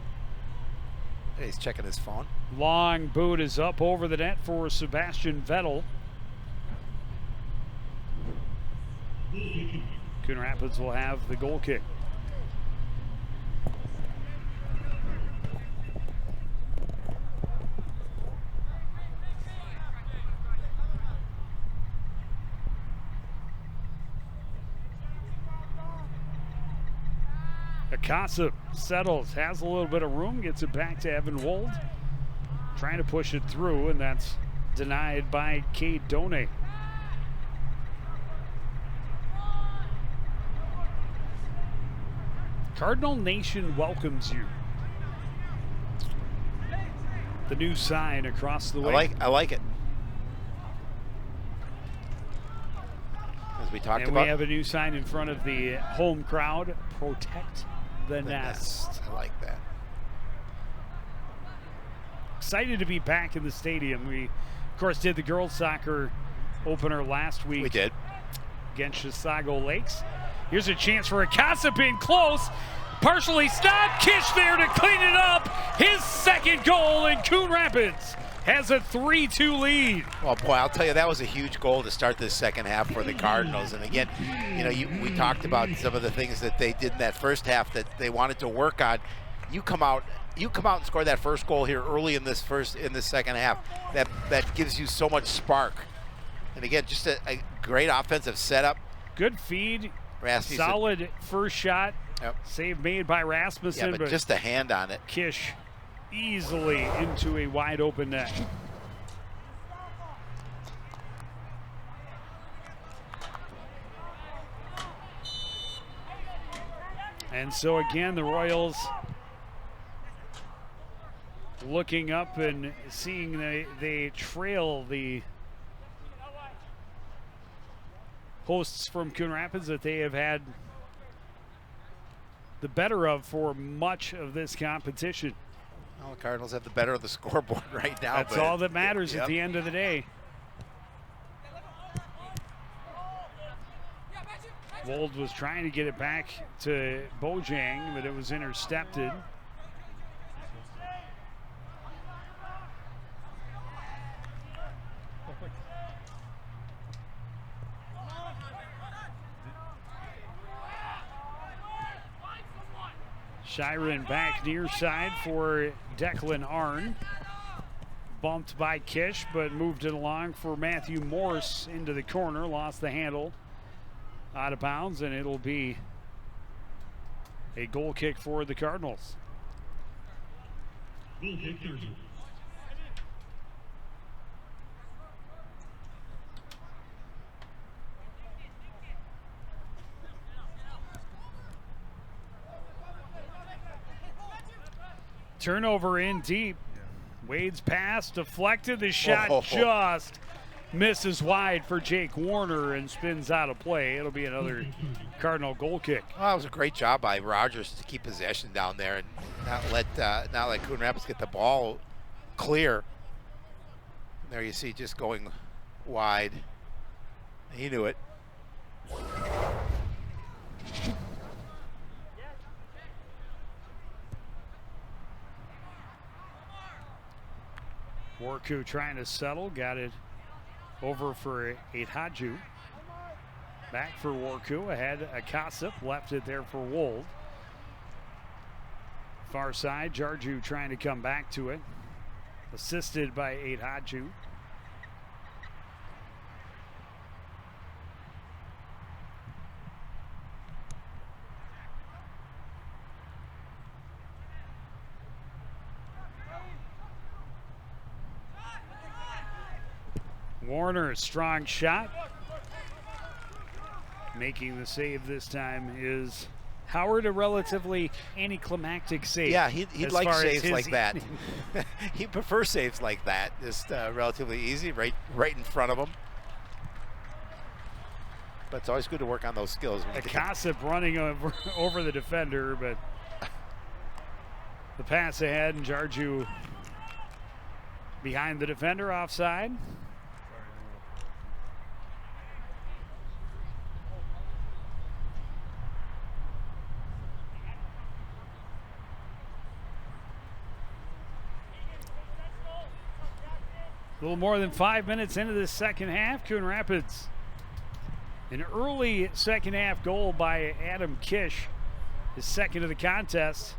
He's checking his phone. Long boot is up over the net for Sebastian Vettel. Coon Rapids will have the goal kick. Akasa settles, has a little bit of room, gets it back to Evan Wold. Trying to push it through, and that's denied by Cade Done. Cardinal Nation welcomes you. The new sign across the way. I like it. As we talked about. We have a new sign in front of the home crowd. Protect the nest. I like that. Excited to be back in the stadium. We, of course, did the girls' soccer opener last week. We did. Against Chisago Lakes. Here's a chance for Akasa, being close. Partially stopped. Kish there to clean it up. His second goal, and Coon Rapids has a 3-2 lead. Well, boy, I'll tell you, that was a huge goal to start this second half for the Cardinals. And again, we talked about some of the things that they did in that first half that they wanted to work on. You come out and score that first goal here early in this second half. That gives you so much spark. And again, just a great offensive setup. Good feed. Rasmussen. Solid first shot. Yep. Save made by Rasmussen. Yeah, but just a hand on it. Kish easily into a wide open net. And so again, the Royals looking up and seeing they trail the hosts from Coon Rapids that they have had the better of for much of this competition. Well, the Cardinals have the better of the scoreboard right now. That's all that matters at the end of the day. Wold was trying to get it back to Bojang, but it was intercepted. Shiren back near side for Declan Arn. Bumped by Kish, but moved it along for Matthew Morse into the corner. Lost the handle out of bounds, and it'll be a goal kick for the Cardinals. Goal kick Cardinals. Turnover in deep. Wade's pass deflected. The shot just misses wide for Jake Warner and spins out of play. It'll be another Cardinal goal kick. Well, it was a great job by Rogers to keep possession down there and not let Coon Rapids get the ball clear. And there you see just going wide. He knew it. Warku trying to settle, got it over for Eidhadju. Back for Warku, ahead Akasip, left it there for Wold. Far side, Jarju trying to come back to it. Assisted by Eidhadju. Warner, a strong shot. Making the save this time is Howard, a relatively anticlimactic save. Yeah, he'd like saves like that. evening. He prefers saves like that. Just relatively easy, right in front of him. But it's always good to work on those skills. Akasip running over the defender, but the pass ahead and Jarju behind the defender, offside. A little more than 5 minutes into the second half, Coon Rapids. An early second half goal by Adam Kish, his second of the contest,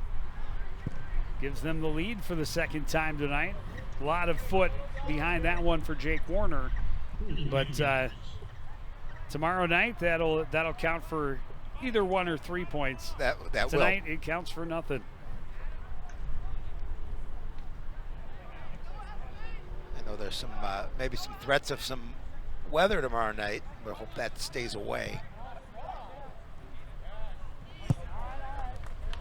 gives them the lead for the second time tonight. A lot of foot behind that one for Jake Warner, but tomorrow night that'll count for either 1 or 3 points. That Tonight it counts for nothing. I know there's some maybe some threats of some weather tomorrow night, but I hope that stays away.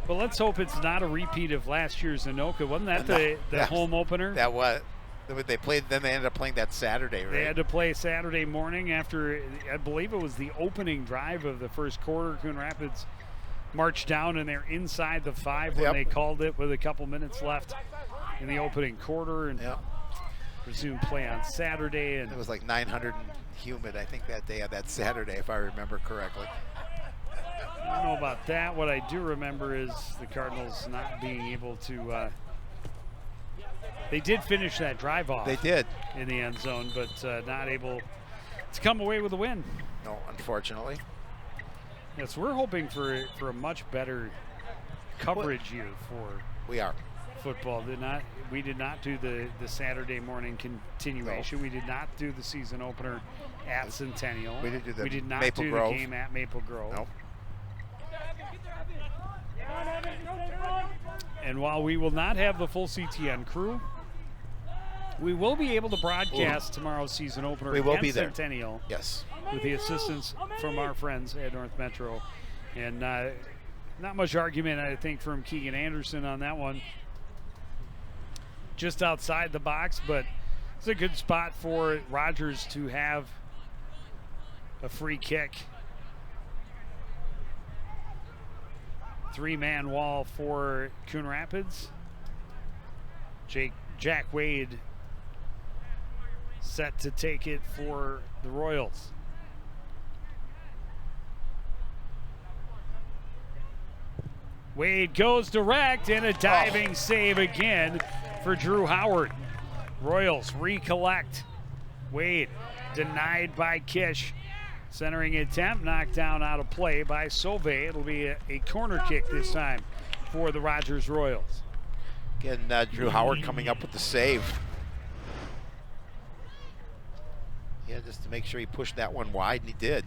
But let's hope it's not a repeat of last year's Anoka. Wasn't that the home opener? That was. They played. Then they ended up playing that Saturday, right? They had to play Saturday morning after, I believe it was the opening drive of the first quarter. Coon Rapids marched down and they're inside the 5 when they called it with a couple minutes left in the opening quarter, and resumed play on Saturday. And it was like 900 and humid, I think, that day on that Saturday, if I remember correctly. I don't know about that. What I do remember is the Cardinals not being able to they did finish that drive off. They did. In the end zone, but not able to come away with a win. No, unfortunately. Yes, we're hoping for a much better coverage year for football. We did not do the Saturday morning continuation. No. We did not do the season opener at Centennial. We didn't do the We did not Maple do Grove. the game at Maple Grove. Nope. And while we will not have the full CTN crew, we will be able to broadcast tomorrow's season opener against Centennial. Yes. With the assistance from our friends at North Metro. And not much argument, I think, from Keegan Anderson on that one. Just outside the box, but it's a good spot for Rogers to have a free kick. 3-man wall for Coon Rapids. Jack Wade set to take it for the Royals. Wade goes direct and a diving save again for Drew Howard. Royals recollect. Wade denied by Kish. Centering attempt knocked down out of play by Sauvé. It'll be a corner kick this time for the Rogers Royals. Again, Drew Howard coming up with the save. Yeah, just to make sure he pushed that one wide, and he did.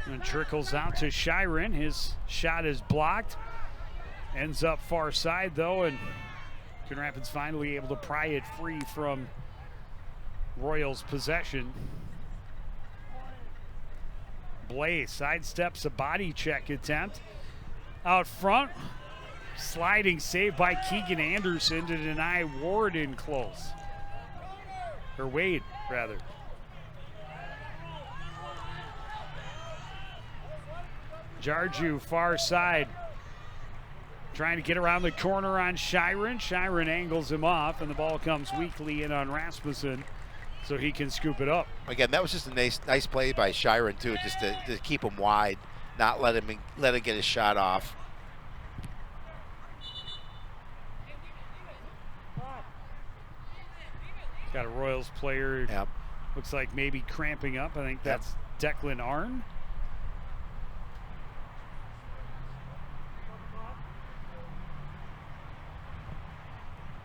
And trickles out to Shiren. His shot is blocked. Ends up far side, though, and Coon Rapids finally able to pry it free from Royals' possession. Blaze sidesteps a body check attempt. Out front, sliding save by Keegan Anderson to deny Ward in close. Or Wade, rather. Jarju far side. Trying to get around the corner on Shiren. Shiren angles him off, and the ball comes weakly in on Rasmussen, so he can scoop it up. Again, that was just a nice play by Shiren, too, just to keep him wide, not let him get his shot off. Got a Royals player, Yep. looks like maybe cramping up. I think that's Declan Arn.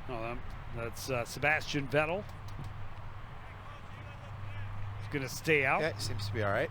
Oh, that's Sebastian Vettel. He's going to stay out. Yeah, seems to be all right.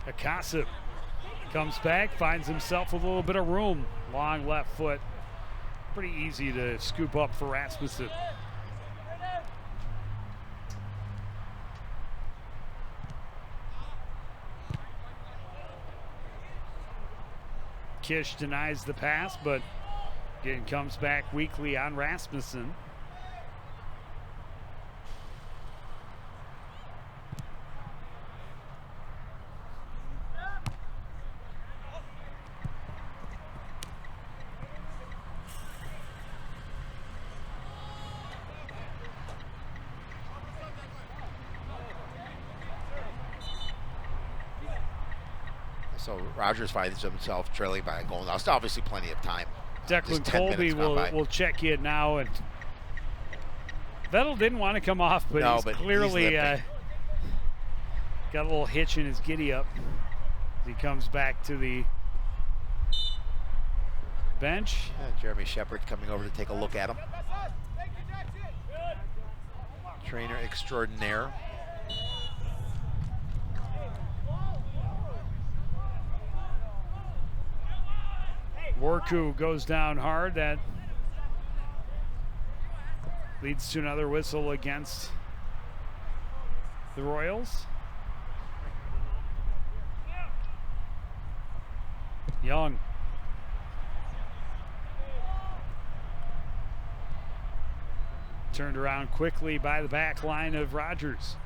Akasip comes back, finds himself a little bit of room. Long left foot. Pretty easy to scoop up for Rasmussen. Kish denies the pass, but again comes back weakly on Rasmussen. So Rogers finds himself trailing by a goal. Now, it's obviously plenty of time. Declan Colby will check in now, and Vettel didn't want to come off, but he's clearly got a little hitch in his giddy up as he comes back to the bench. Jeremy Shepard coming over to take a look at him. Trainer extraordinaire. Warku goes down hard. That leads to another whistle against the Royals. Young. Turned around quickly by the back line of Rogers.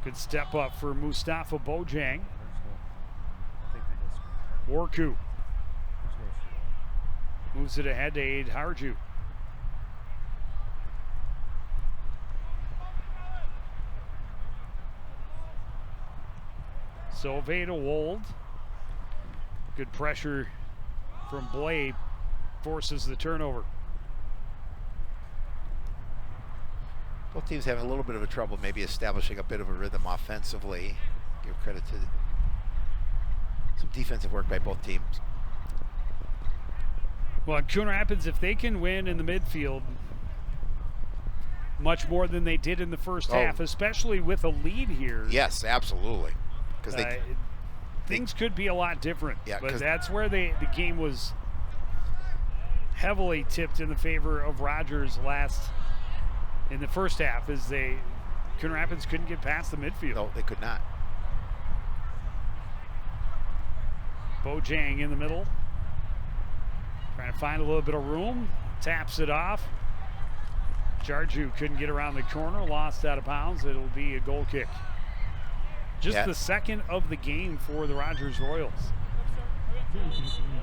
Good step up for Mustafa Bojang. Warku moves it ahead to Aid Harju. Sylvain to Wold. Good pressure from Blade forces the turnover. Both teams having a little bit of a trouble maybe establishing a bit of a rhythm offensively. Give credit to some defensive work by both teams. Well, Coon Rapids, if they can win in the midfield much more than they did in the first half, especially with a lead here. Yes, absolutely. Because things could be a lot different. Yeah, but that's where the game was heavily tipped in the favor of Rogers in the first half, as Coon Rapids couldn't get past the midfield. No, they could not. Bojang in the middle. Trying to find a little bit of room. Taps it off. Jarju couldn't get around the corner. Lost out of bounds. It'll be a goal kick. Just the second of the game for the Rogers Royals.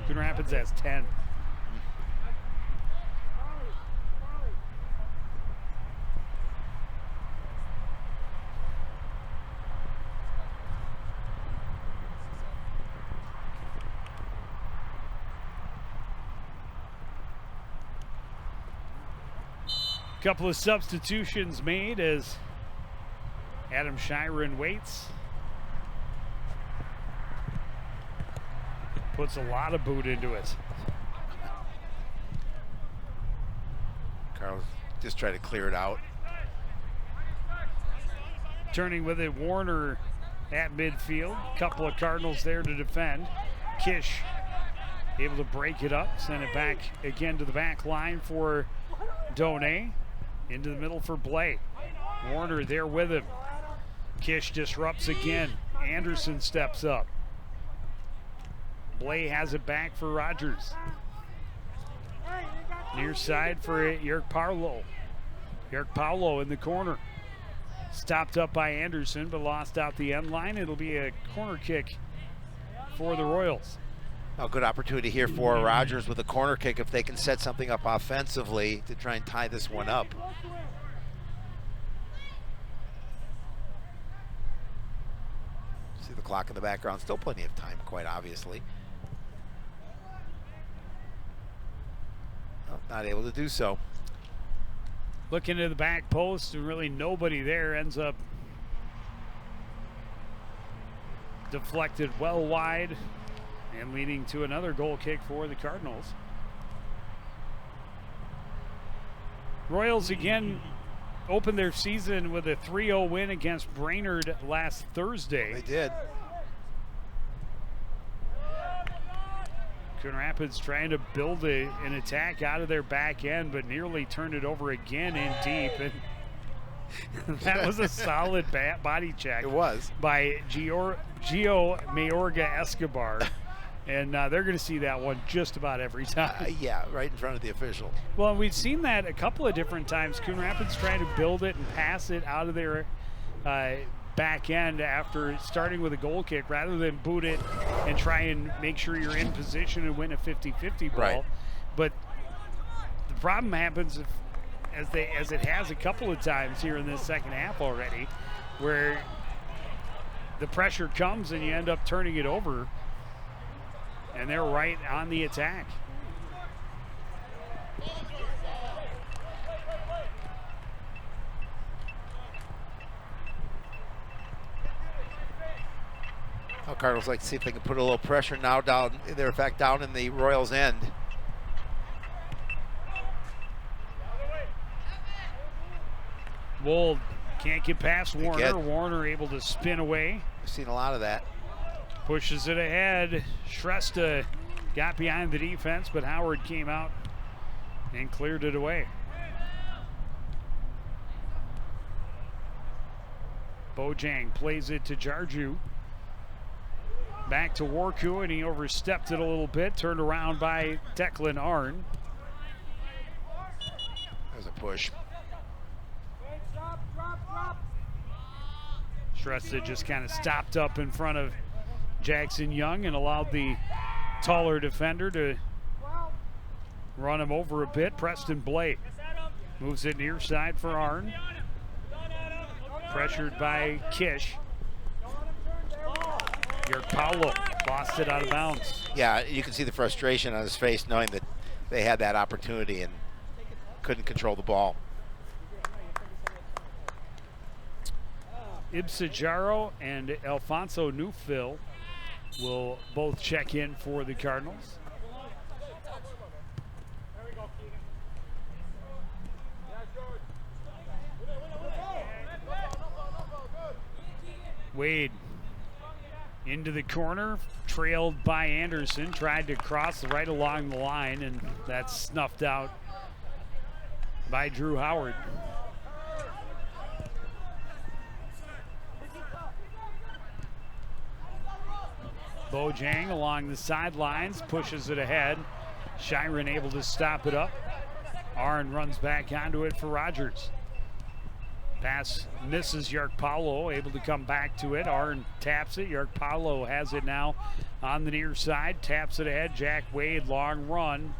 Coon Rapids has 10. Couple of substitutions made as Adam Shiren waits. Puts a lot of boot into it. Carl's just trying to clear it out. Turning with it, Warner at midfield. Couple of Cardinals there to defend. Kish able to break it up, send it back again to the back line for Donay. Into the middle for Blay. Warner there with him. Kish disrupts again. Anderson steps up. Blay has it back for Rogers. Near side for Yerk Paulo. Yerk Paulo in the corner. Stopped up by Anderson, but lost out the end line. It'll be a corner kick for the Royals. A good opportunity here for Rogers with a corner kick if they can set something up offensively to try and tie this one up. See the clock in the background, still plenty of time, quite obviously. Well, not able to do so. Looking to the back post, and really nobody there. Ends up deflected well wide and leading to another goal kick for the Cardinals. Royals again opened their season with a 3-0 win against Brainerd last Thursday. They did. Coon Rapids trying to build an attack out of their back end, but nearly turned it over again in deep. And that was a solid body check. It was. By Gio Mayorga Escobar. And they're going to see that one just about every time. Yeah, right in front of the official. Well, we've seen that a couple of different times. Coon Rapids trying to build it and pass it out of their back end after starting with a goal kick rather than boot it and try and make sure you're in position and win a 50-50 ball. Right. But the problem happens as it has a couple of times here in this second half already, where the pressure comes and you end up turning it over. And they're right on the attack. Well, Cardinals like to see if they can put a little pressure now down. They're in fact down in the Royals' end. Wold can't get past Warner. Warner able to spin away. We've seen a lot of that. Pushes it ahead. Shrestha got behind the defense, but Howard came out and cleared it away. Bojang plays it to Jarju. Back to Warku, and he overstepped it a little bit. Turned around by Declan Arn. There's a push. Shrestha just kind of stopped up in front of Jackson Young and allowed the taller defender to run him over a bit. Preston Blake moves it near side for Arn. Pressured by Kish. Yerk Paulo lost it out of bounds. Yeah, you can see the frustration on his face knowing that they had that opportunity and couldn't control the ball. Ibsajaro and Alfonso Neufville will both check in for the Cardinals. Wade into the corner, trailed by Anderson, tried to cross right along the line, and that's snuffed out by Drew Howard. Bojang along the sidelines, pushes it ahead. Shiren able to stop it up. Arn runs back onto it for Rogers. Pass misses Yark-Paulo, able to come back to it. Arn taps it. Yark-Paulo has it now on the near side. Taps it ahead. Jack Wade, long run.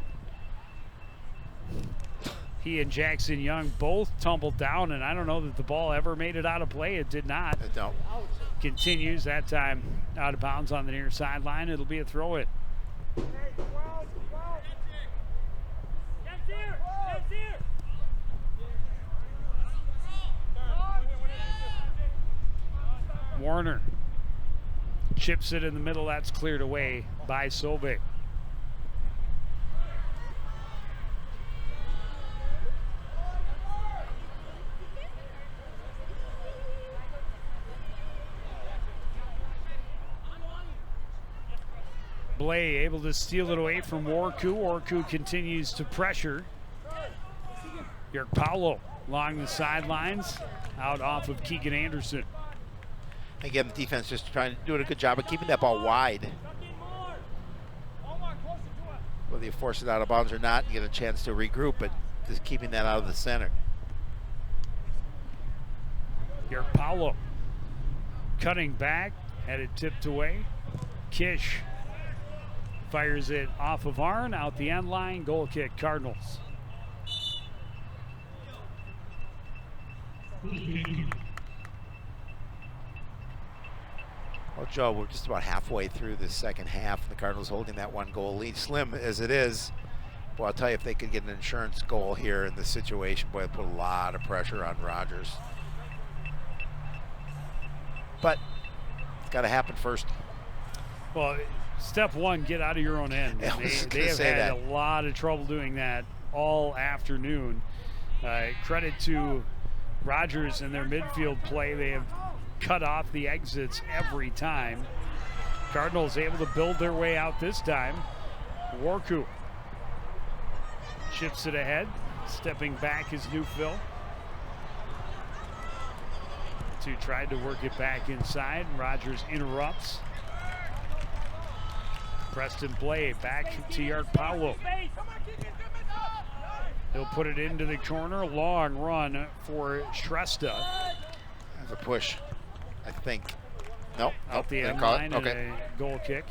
He and Jackson Young both tumbled down, and I don't know that the ball ever made it out of play. It did not. No. Continues, that time out of bounds on the near sideline. It'll be a throw-in. Warner chips it in the middle. That's cleared away by Solveig. Blay able to steal it away from Warku. Warku continues to pressure. Yark-Paulo along the sidelines, out off of Keegan Anderson. Again, the defense just doing a good job of keeping that ball wide. Whether you force it out of bounds or not, you get a chance to regroup, but just keeping that out of the center. Yark-Paulo cutting back, had it tipped away. Kish fires it off of Arn, out the end line, goal kick, Cardinals. Well, Joe, we're just about halfway through the second half. The Cardinals holding that 1-goal lead, slim as it is. Boy, I'll tell you, if they could get an insurance goal here in this situation, boy, it'd put a lot of pressure on Rogers. But it's got to happen first. Well, step one, get out of your own end. Yeah, They have had a lot of trouble doing that all afternoon. Credit to Rogers and their midfield play. They have cut off the exits every time. Cardinals able to build their way out this time. Warku chips it ahead. Stepping back is Newfield. Two tried to work it back inside. Rogers interrupts. Preston Blay back to Yark-Paulo. He'll put it into the corner. Long run for Shrestha. That's a push, I think. Nope. Out the end call line, it. Okay. and a goal kick.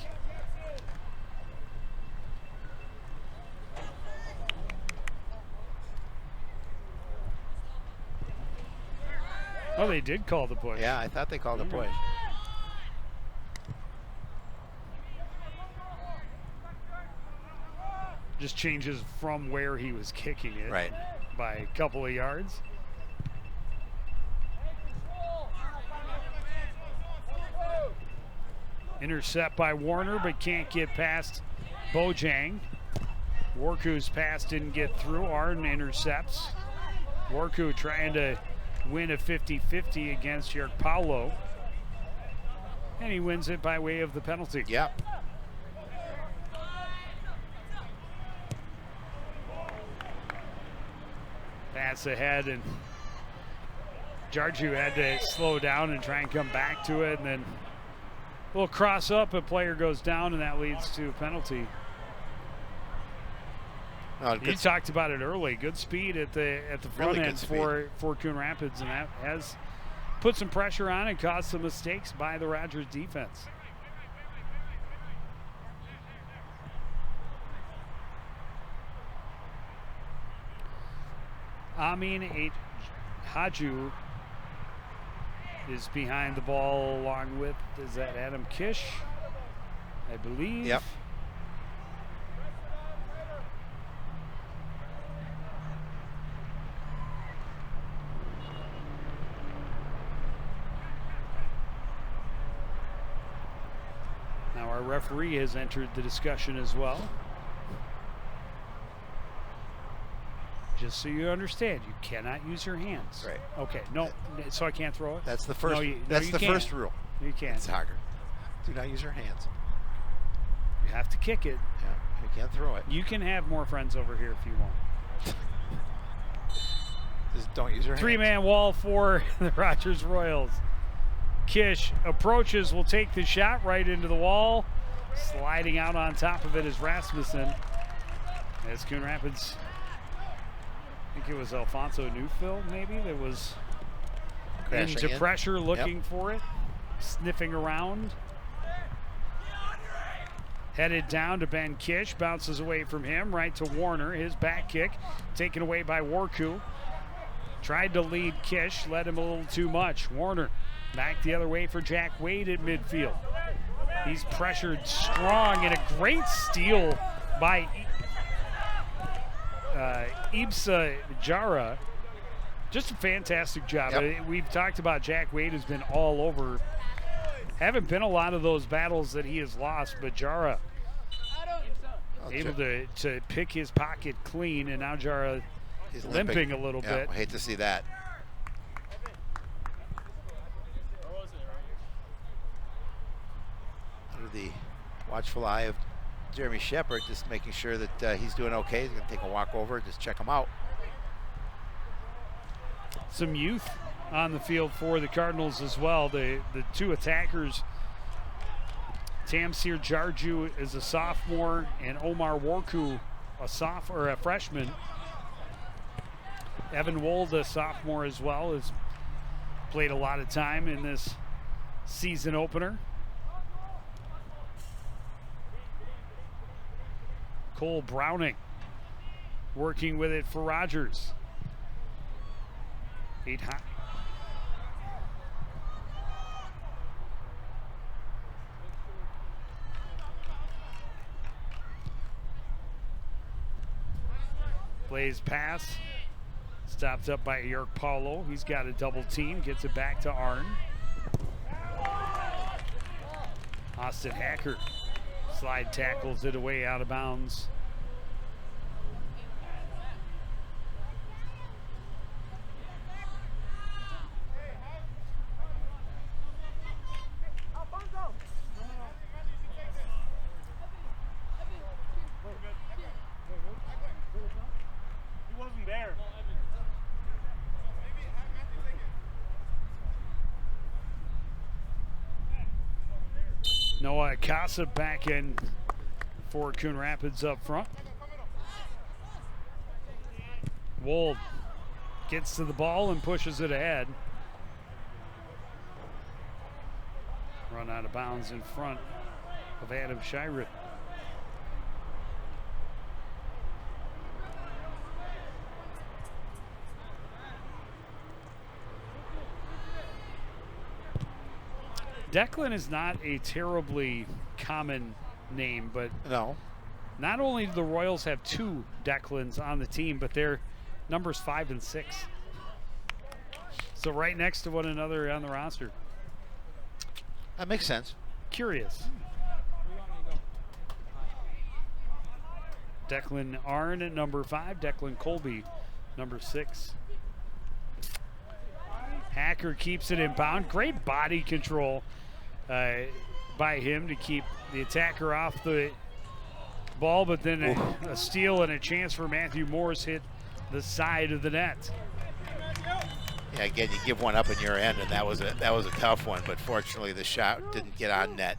Oh, they did call the push. Yeah, I thought they called a push. Just changes from where he was kicking it, Right. by a couple of yards. Intercept by Warner, but can't get past Bojang. Warku's pass didn't get through. Arden intercepts. Warku trying to win a 50-50 against Yark-Paulo. And he wins it by way of the penalty. Yep. Pass ahead, and Jarju had to slow down and try and come back to it, and then a little cross up, a player goes down, and that leads to a penalty. You talked about it early. Good speed at the front Really end for Coon Rapids, and that has put some pressure on and caused some mistakes by the Rogers defense. Amin Haju is behind the ball along with, is that Adam Kish? I believe. Yep. Now our referee has entered the discussion as well. Just so you understand, you cannot use your hands. Right. Okay. No. So I can't throw it. That's the first. No, that's you the can't. first rule. You can't. In soccer. Do not use your hands. You have to kick it. Yeah. You can't throw it. You can have more friends over here if you want. Just don't use your hands. Three-man wall for the Rogers Royals. Kish approaches, will take the shot right into the wall. Sliding out on top of it is Rasmussen. As Coon Rapids, I think it was Alfonso Newfield maybe, that was Crashing into in. pressure, looking for it, sniffing around. Headed down to Ben Kish, bounces away from him, right to Warner. His back kick taken away by Warku. Tried to lead Kish, led him a little too much. Warner back the other way for Jack Wade at midfield. He's pressured strong, and a great steal by Ibsa Jara. Just a fantastic job. Yep. We've talked about Jack Wade has been all over. Haven't been a lot of those battles that he has lost, but Jara able to pick his pocket clean, and now Jara He's limping a little bit. I hate to see that. Under the watchful eye of Jeremy Shepard, just making sure that he's doing okay. He's going to take a walk over, just check him out. Some youth on the field for the Cardinals as well. The two attackers, Tamsir Jarju is a sophomore, and Omar Warku a freshman. Evan Wold, a sophomore as well, has played a lot of time in this season opener. Cole Browning working with it for Rogers. 8 high. Plays pass. Stopped up by York Paulo. He's got a double team. Gets it back to Arn. Austin Hacker slide tackles it away out of bounds. Noah Casa back in for Coon Rapids up front. Wold gets to the ball and pushes it ahead. Run out of bounds in front of Adam Shirett. Declan is not a terribly common name, but No. not only do the Royals have 2 Declans on the team, but they're numbers 5 and 6. So right next to one another on the roster. That makes sense. Curious. Declan Arn at number 5, Declan Colby, number 6. Hacker keeps it in bound. Great body control by him to keep the attacker off the ball, but then a steal and a chance for Matthew Morris hit the side of the net. Yeah, again, you give one up in your end, and that was a tough one, but fortunately the shot didn't get on net.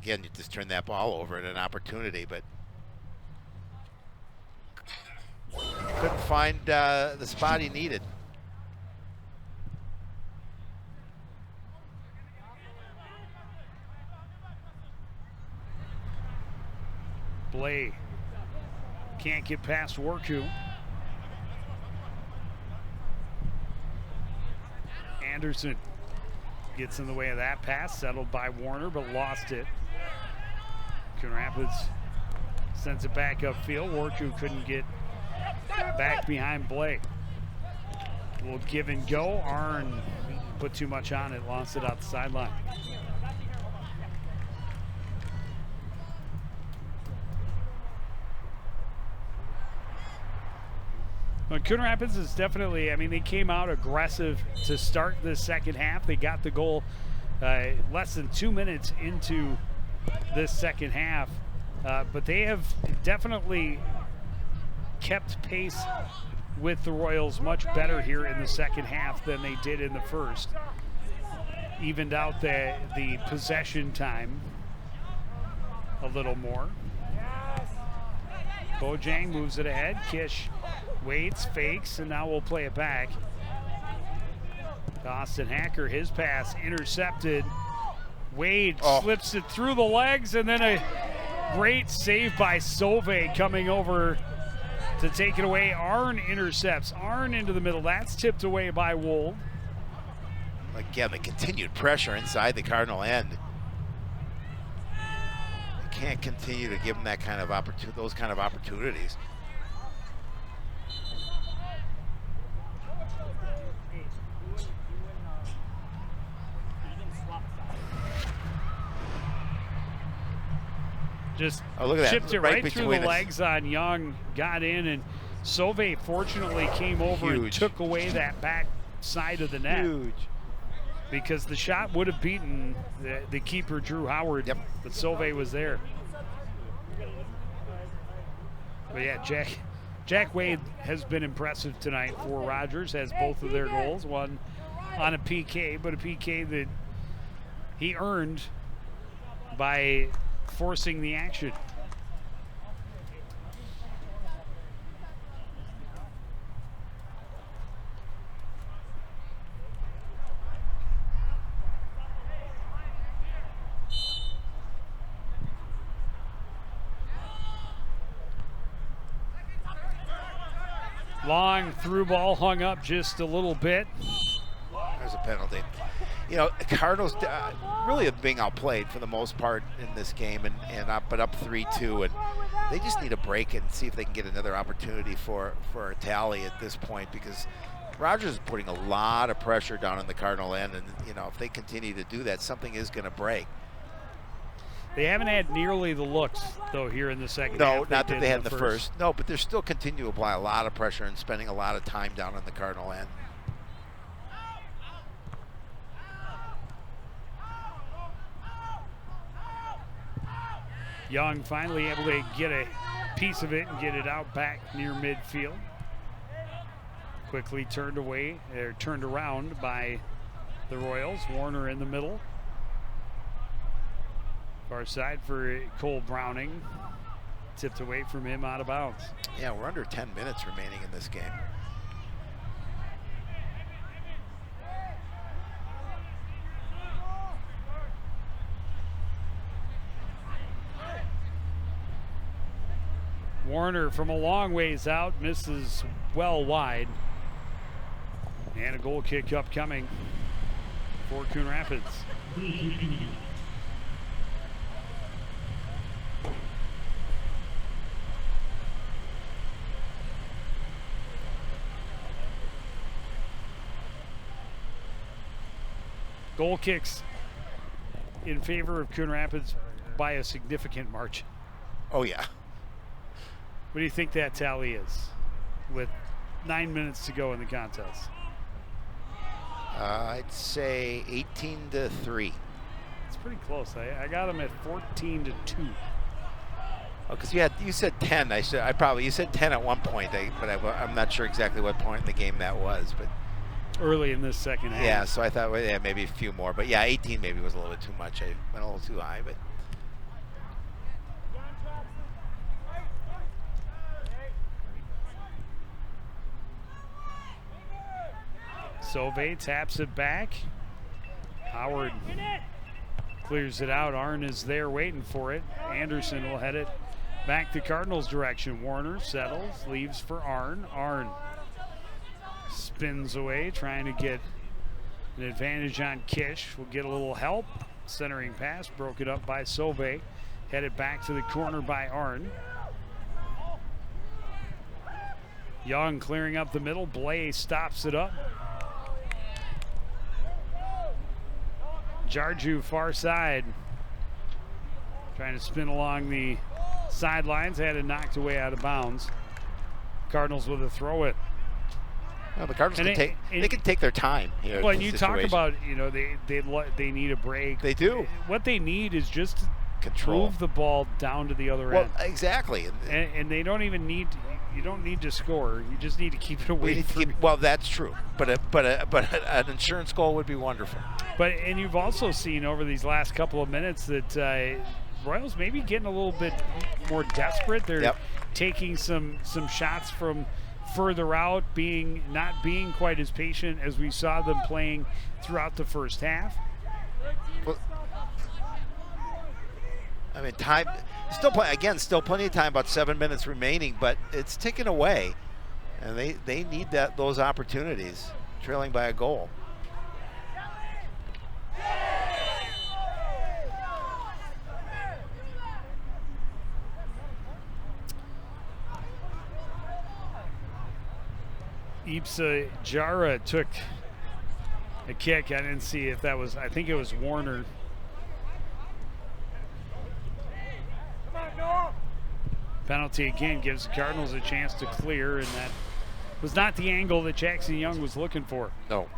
Again, you just turn that ball over at an opportunity, but couldn't find the spot he needed. Blay can't get past Warku. Anderson gets in the way of that pass, settled by Warner, but lost it. Coon Rapids sends it back upfield. Warku couldn't get back behind Blay. A little give and go. Arn put too much on it, lost it out the sideline. Well, Coon Rapids is definitely, I mean, they came out aggressive to start the second half. They got the goal less than 2 minutes into this second half, but they have definitely kept pace with the Royals much better here in the second half than they did in the first. Evened out the possession time a little more. Bojang moves it ahead. Kish waits, fakes, and now we'll play it back. Austin Hacker, his pass intercepted. Wade slips it through the legs, and then a great save by Sove coming over to take it away. Arn intercepts. Arn into the middle. That's tipped away by Wold. Again, the continued pressure inside the Cardinal end. You can't continue to give them that kind of those kind of opportunities. Just look at that. chipped it right through the between legs on Young, got in, and Sove fortunately came over and took away that back side of the net. Huge. Because the shot would have beaten the keeper, Drew Howard, but Sove was there. But yeah, Jack Wade has been impressive tonight for Rogers, has both of their goals, one on a PK, but a PK that he earned by forcing the action. Long through ball, hung up just a little bit. There's a penalty. You know, Cardinals really are being outplayed for the most part in this game, but up 3-2, and they just need a break and see if they can get another opportunity for a tally at this point, because Rogers is putting a lot of pressure down on the Cardinal end, and you know, if they continue to do that, something is going to break. They haven't had nearly the looks, though, here in the second half. No, not that they had in the first. No, but they're still continue to apply a lot of pressure and spending a lot of time down on the Cardinal end. Young finally able to get a piece of it and get it out back near midfield. Quickly turned around by the Royals. Warner in the middle. Far side for Cole Browning. Tipped away from him, out of bounds. Yeah, we're under 10 minutes remaining in this game. Warner from a long ways out, misses well wide. And a goal kick upcoming for Coon Rapids. Goal kicks in favor of Coon Rapids by a significant margin. Oh, yeah. What do you think that tally is with 9 minutes to go in the contest? I'd say 18-3. It's pretty close. I got them at 14-2. Oh, because you said 10. You said 10 at one point, but I'm not sure exactly what point in the game that was. But early in this second half. Yeah, so I thought, well, yeah, maybe a few more. But yeah, 18 maybe was a little bit too much. I went a little too high, but. Sove taps it back. Howard clears it out. Arn is there waiting for it. Anderson will head it back the Cardinals' direction. Warner settles, leaves for Arn. Arn spins away, trying to get an advantage on Kish. Will get a little help. Centering pass, broken up by Sove. Headed back to the corner by Arn. Young clearing up the middle. Blay stops it up. Jarju far side. Trying to spin along the sidelines. Had it knocked away out of bounds. Cardinals with a throw it. Well, the Cardinals can take their time here. Well, and you talk about, you know, they need a break. They do. What they need is just to control. Move the ball down to the other end. Well, exactly. And they don't even need to, you don't need to score. You just need to keep it away from. Well, that's true. But an insurance goal would be wonderful. And you've also seen over these last couple of minutes that Royals maybe getting a little bit more desperate. taking some shots from further out, not being quite as patient as we saw them playing throughout the first half. Well, I mean, time still plenty of time, about 7 minutes remaining, but it's ticking away, and they need those opportunities, trailing by a goal. Ipsa Jara took a kick. I didn't see if that was, I think it was Warner. Penalty again gives the Cardinals a chance to clear, and that was not the angle that Jackson Young was looking for. No.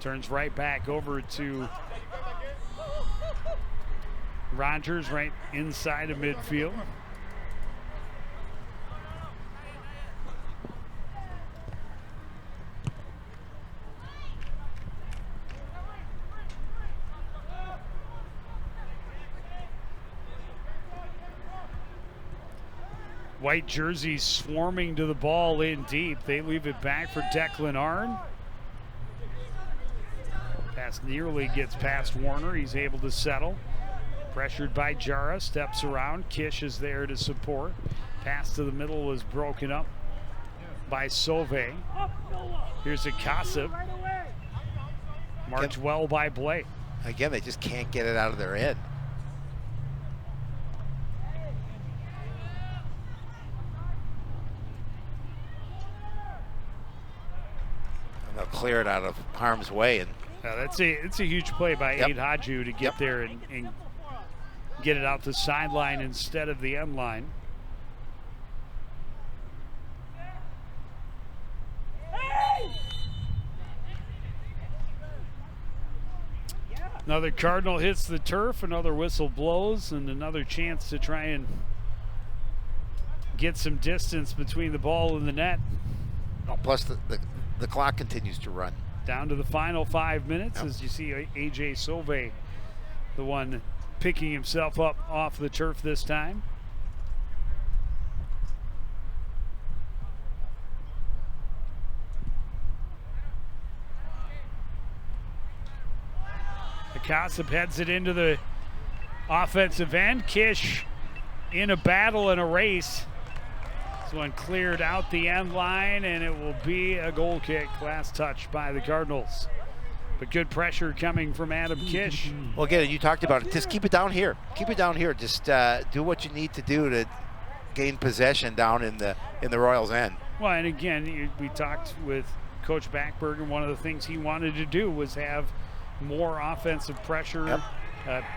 Turns right back over to Rogers, right inside of midfield. White jerseys swarming to the ball in deep. They leave it back for Declan Arn. Pass nearly gets past Warner. He's able to settle. Pressured by Jara, steps around. Kish is there to support. Pass to the middle was broken up by Sauvé. Here's a Kassab. Marched well by Blake. Again, they just can't get it out of their head. They'll clear it out of harm's way. And it's a huge play by Aid Hadju to get there and get it out the sideline instead of the end line. Another Cardinal hits the turf, another whistle blows, and another chance to try and get some distance between the ball and the net. Oh, plus the clock continues to run. Down to the final 5 minutes as you see AJ Sauvé, the one picking himself up off the turf this time. Kassab heads it into the offensive end. Kish in a battle and a race. This one cleared out the end line, and it will be a goal kick. Last touch by the Cardinals. But good pressure coming from Adam Kish. Well, again, you talked about it. Just keep it down here. Keep it down here. Just do what you need to do to gain possession down in the Royals' end. Well, and again, we talked with Coach Backberg, and one of the things he wanted to do was have more offensive pressure,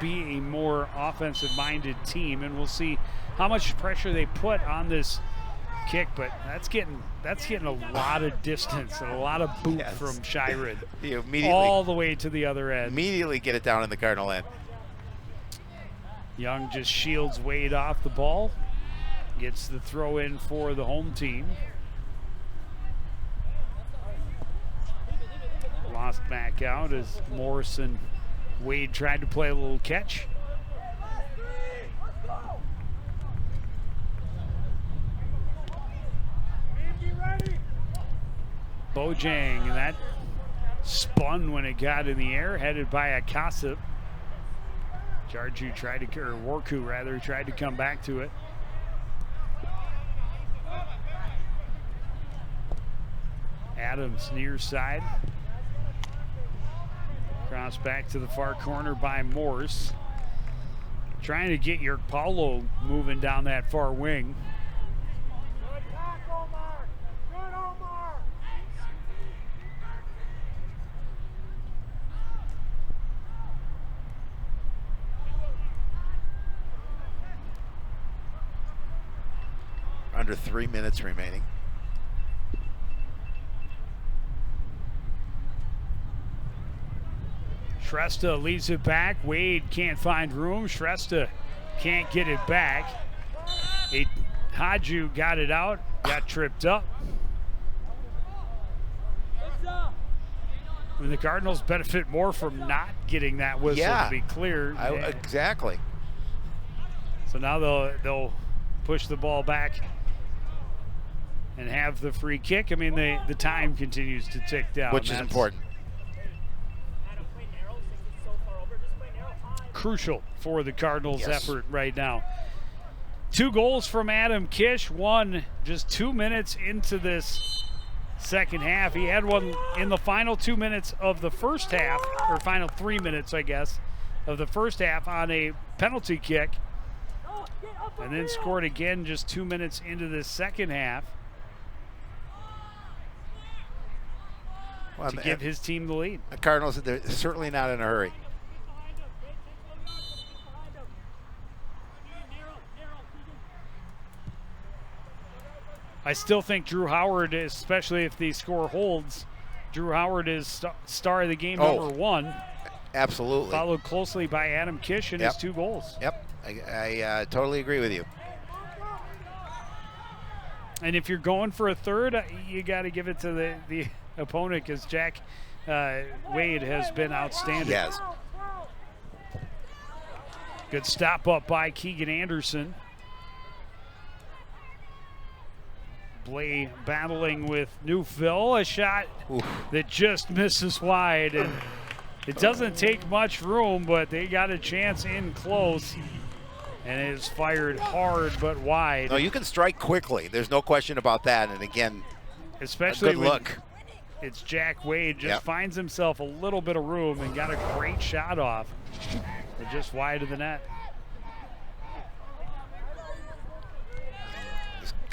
be a more offensive-minded team, and we'll see how much pressure they put on this kick. But that's getting a lot of distance and a lot of boot from Shired, all the way to the other end. Immediately get it down in the Cardinal end. Young just shields Wade off the ball, gets the throw in for the home team. Lost back out as Morris and Wade tried to play a little catch. Bojang, and that spun when it got in the air, headed by a Kassab. Jarju tried to, or Warku rather, tried to come back to it. Adams near side. Cross back to the far corner by Morse. Trying to get your Paulo moving down that far wing. Good tackle, Mark. Good, Omar. Under 3 minutes remaining. Shrestha leads it back. Wade can't find room. Shrestha can't get it back. Hadju got it out, got tripped up. I mean, the Cardinals benefit more from not getting that whistle to be cleared. Exactly. So now they'll push the ball back and have the free kick. I mean, the time continues to tick down. Which is important. Crucial for the Cardinals' Yes. effort right now. 2 goals from Adam Kish, one just 2 minutes into this second half. He had one in the final 2 minutes of the first half, or final 3 minutes, I guess, of the first half on a penalty kick, and then scored again just 2 minutes into the second half to give his team the lead. The Cardinals, they're certainly not in a hurry. I still think Drew Howard, especially if the score holds, Drew Howard is star of the game, number 1. Absolutely. Followed closely by Adam Kish and his 2 goals. Yep, I totally agree with you. And if you're going for a third, you got to give it to the opponent, because Jack Wade has been outstanding. Yes. Good stop up by Keegan Anderson. Blay battling with Newfill, a shot that just misses wide, and it doesn't take much room, but they got a chance in close, and it is fired hard but wide. No, you can strike quickly. There's no question about that. And again, especially a good look. It's Jack Wade just finds himself a little bit of room and got a great shot off, but just wide of the net.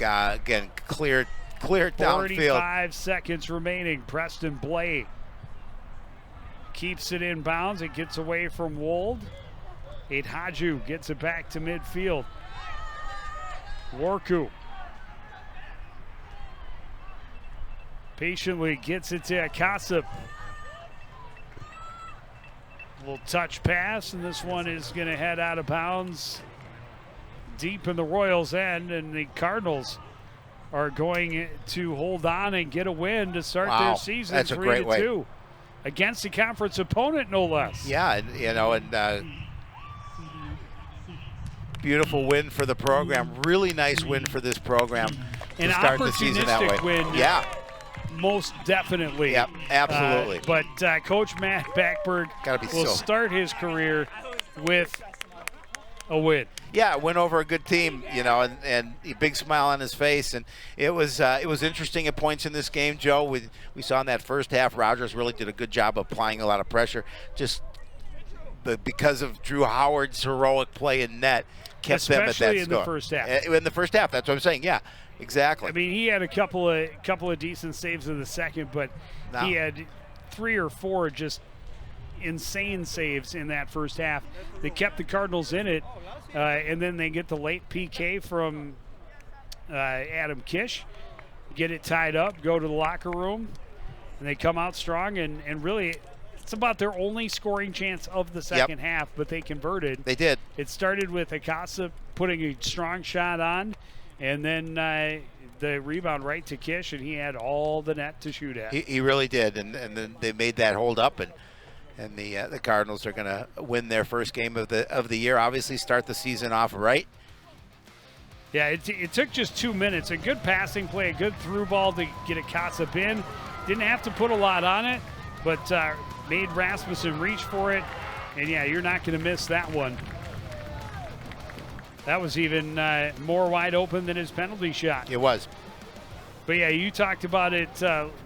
Again, clear downfield. 45 seconds remaining. Preston Blay keeps it in bounds. It gets away from Wold. Haju gets it back to midfield. Warku patiently gets it to Akasip. Little touch pass, and this one is going to head out of bounds deep in the Royals' end, and the Cardinals are going to hold on and get a win to start their season. That's a great way. 3-2 against the conference opponent, no less. Yeah, and beautiful win for the program. Really nice win for this program to start the season that way. Win, yeah, most definitely. Yep, absolutely. But Coach Matt Backberg will start his career with a win. Yeah, went over a good team, and a big smile on his face. And it was interesting at points in this game, Joe. We saw in that first half, Rogers really did a good job of applying a lot of pressure. Just because of Drew Howard's heroic play in net, kept them at that score. Especially in the first half. In the first half, that's what I'm saying. Yeah, exactly. I mean, he had a couple of decent saves in the second, but he had 3 or 4 just insane saves in that first half that kept the Cardinals in it. And then they get the late PK from Adam Kish, get it tied up, go to the locker room, and they come out strong. And really, it's about their only scoring chance of the second half, but they converted. They did. It started with Akasa putting a strong shot on, and then the rebound right to Kish, and he had all the net to shoot at. He really did, and then they made that hold up, and the Cardinals are going to win their first game of the year. Obviously, start the season off right. Yeah, it took just 2 minutes. A good passing play, a good through ball to get Akasa in. Didn't have to put a lot on it, but made Rasmussen reach for it. And yeah, you're not going to miss that one. That was even more wide open than his penalty shot. It was. But yeah, you talked about it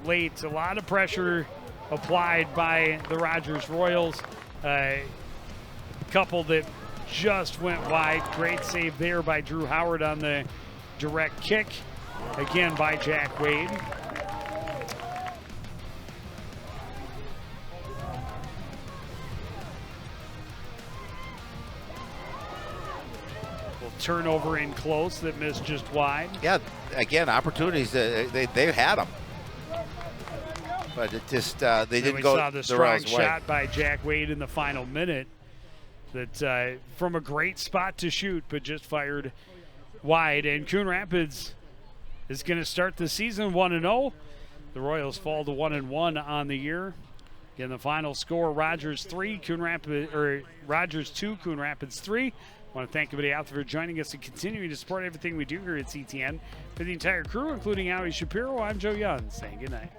late. A lot of pressure applied by the Rogers Royals. Couple that just went wide. Great save there by Drew Howard on the direct kick. Again by Jack Wade. Turnover in close that missed just wide. Yeah, again, opportunities. They've had them. But it just, they didn't go. We saw the strong shot by Jack Wade in the final minute that from a great spot to shoot, but just fired wide. And Coon Rapids is going to start the season 1-0. The Royals fall to 1-1 on the year. Again, the final score: Rogers 3, Rogers 2, Coon Rapids 3. I want to thank everybody out there for joining us and continuing to support everything we do here at CTN. For the entire crew, including Howie Shapiro, I'm Joe Young, saying good night.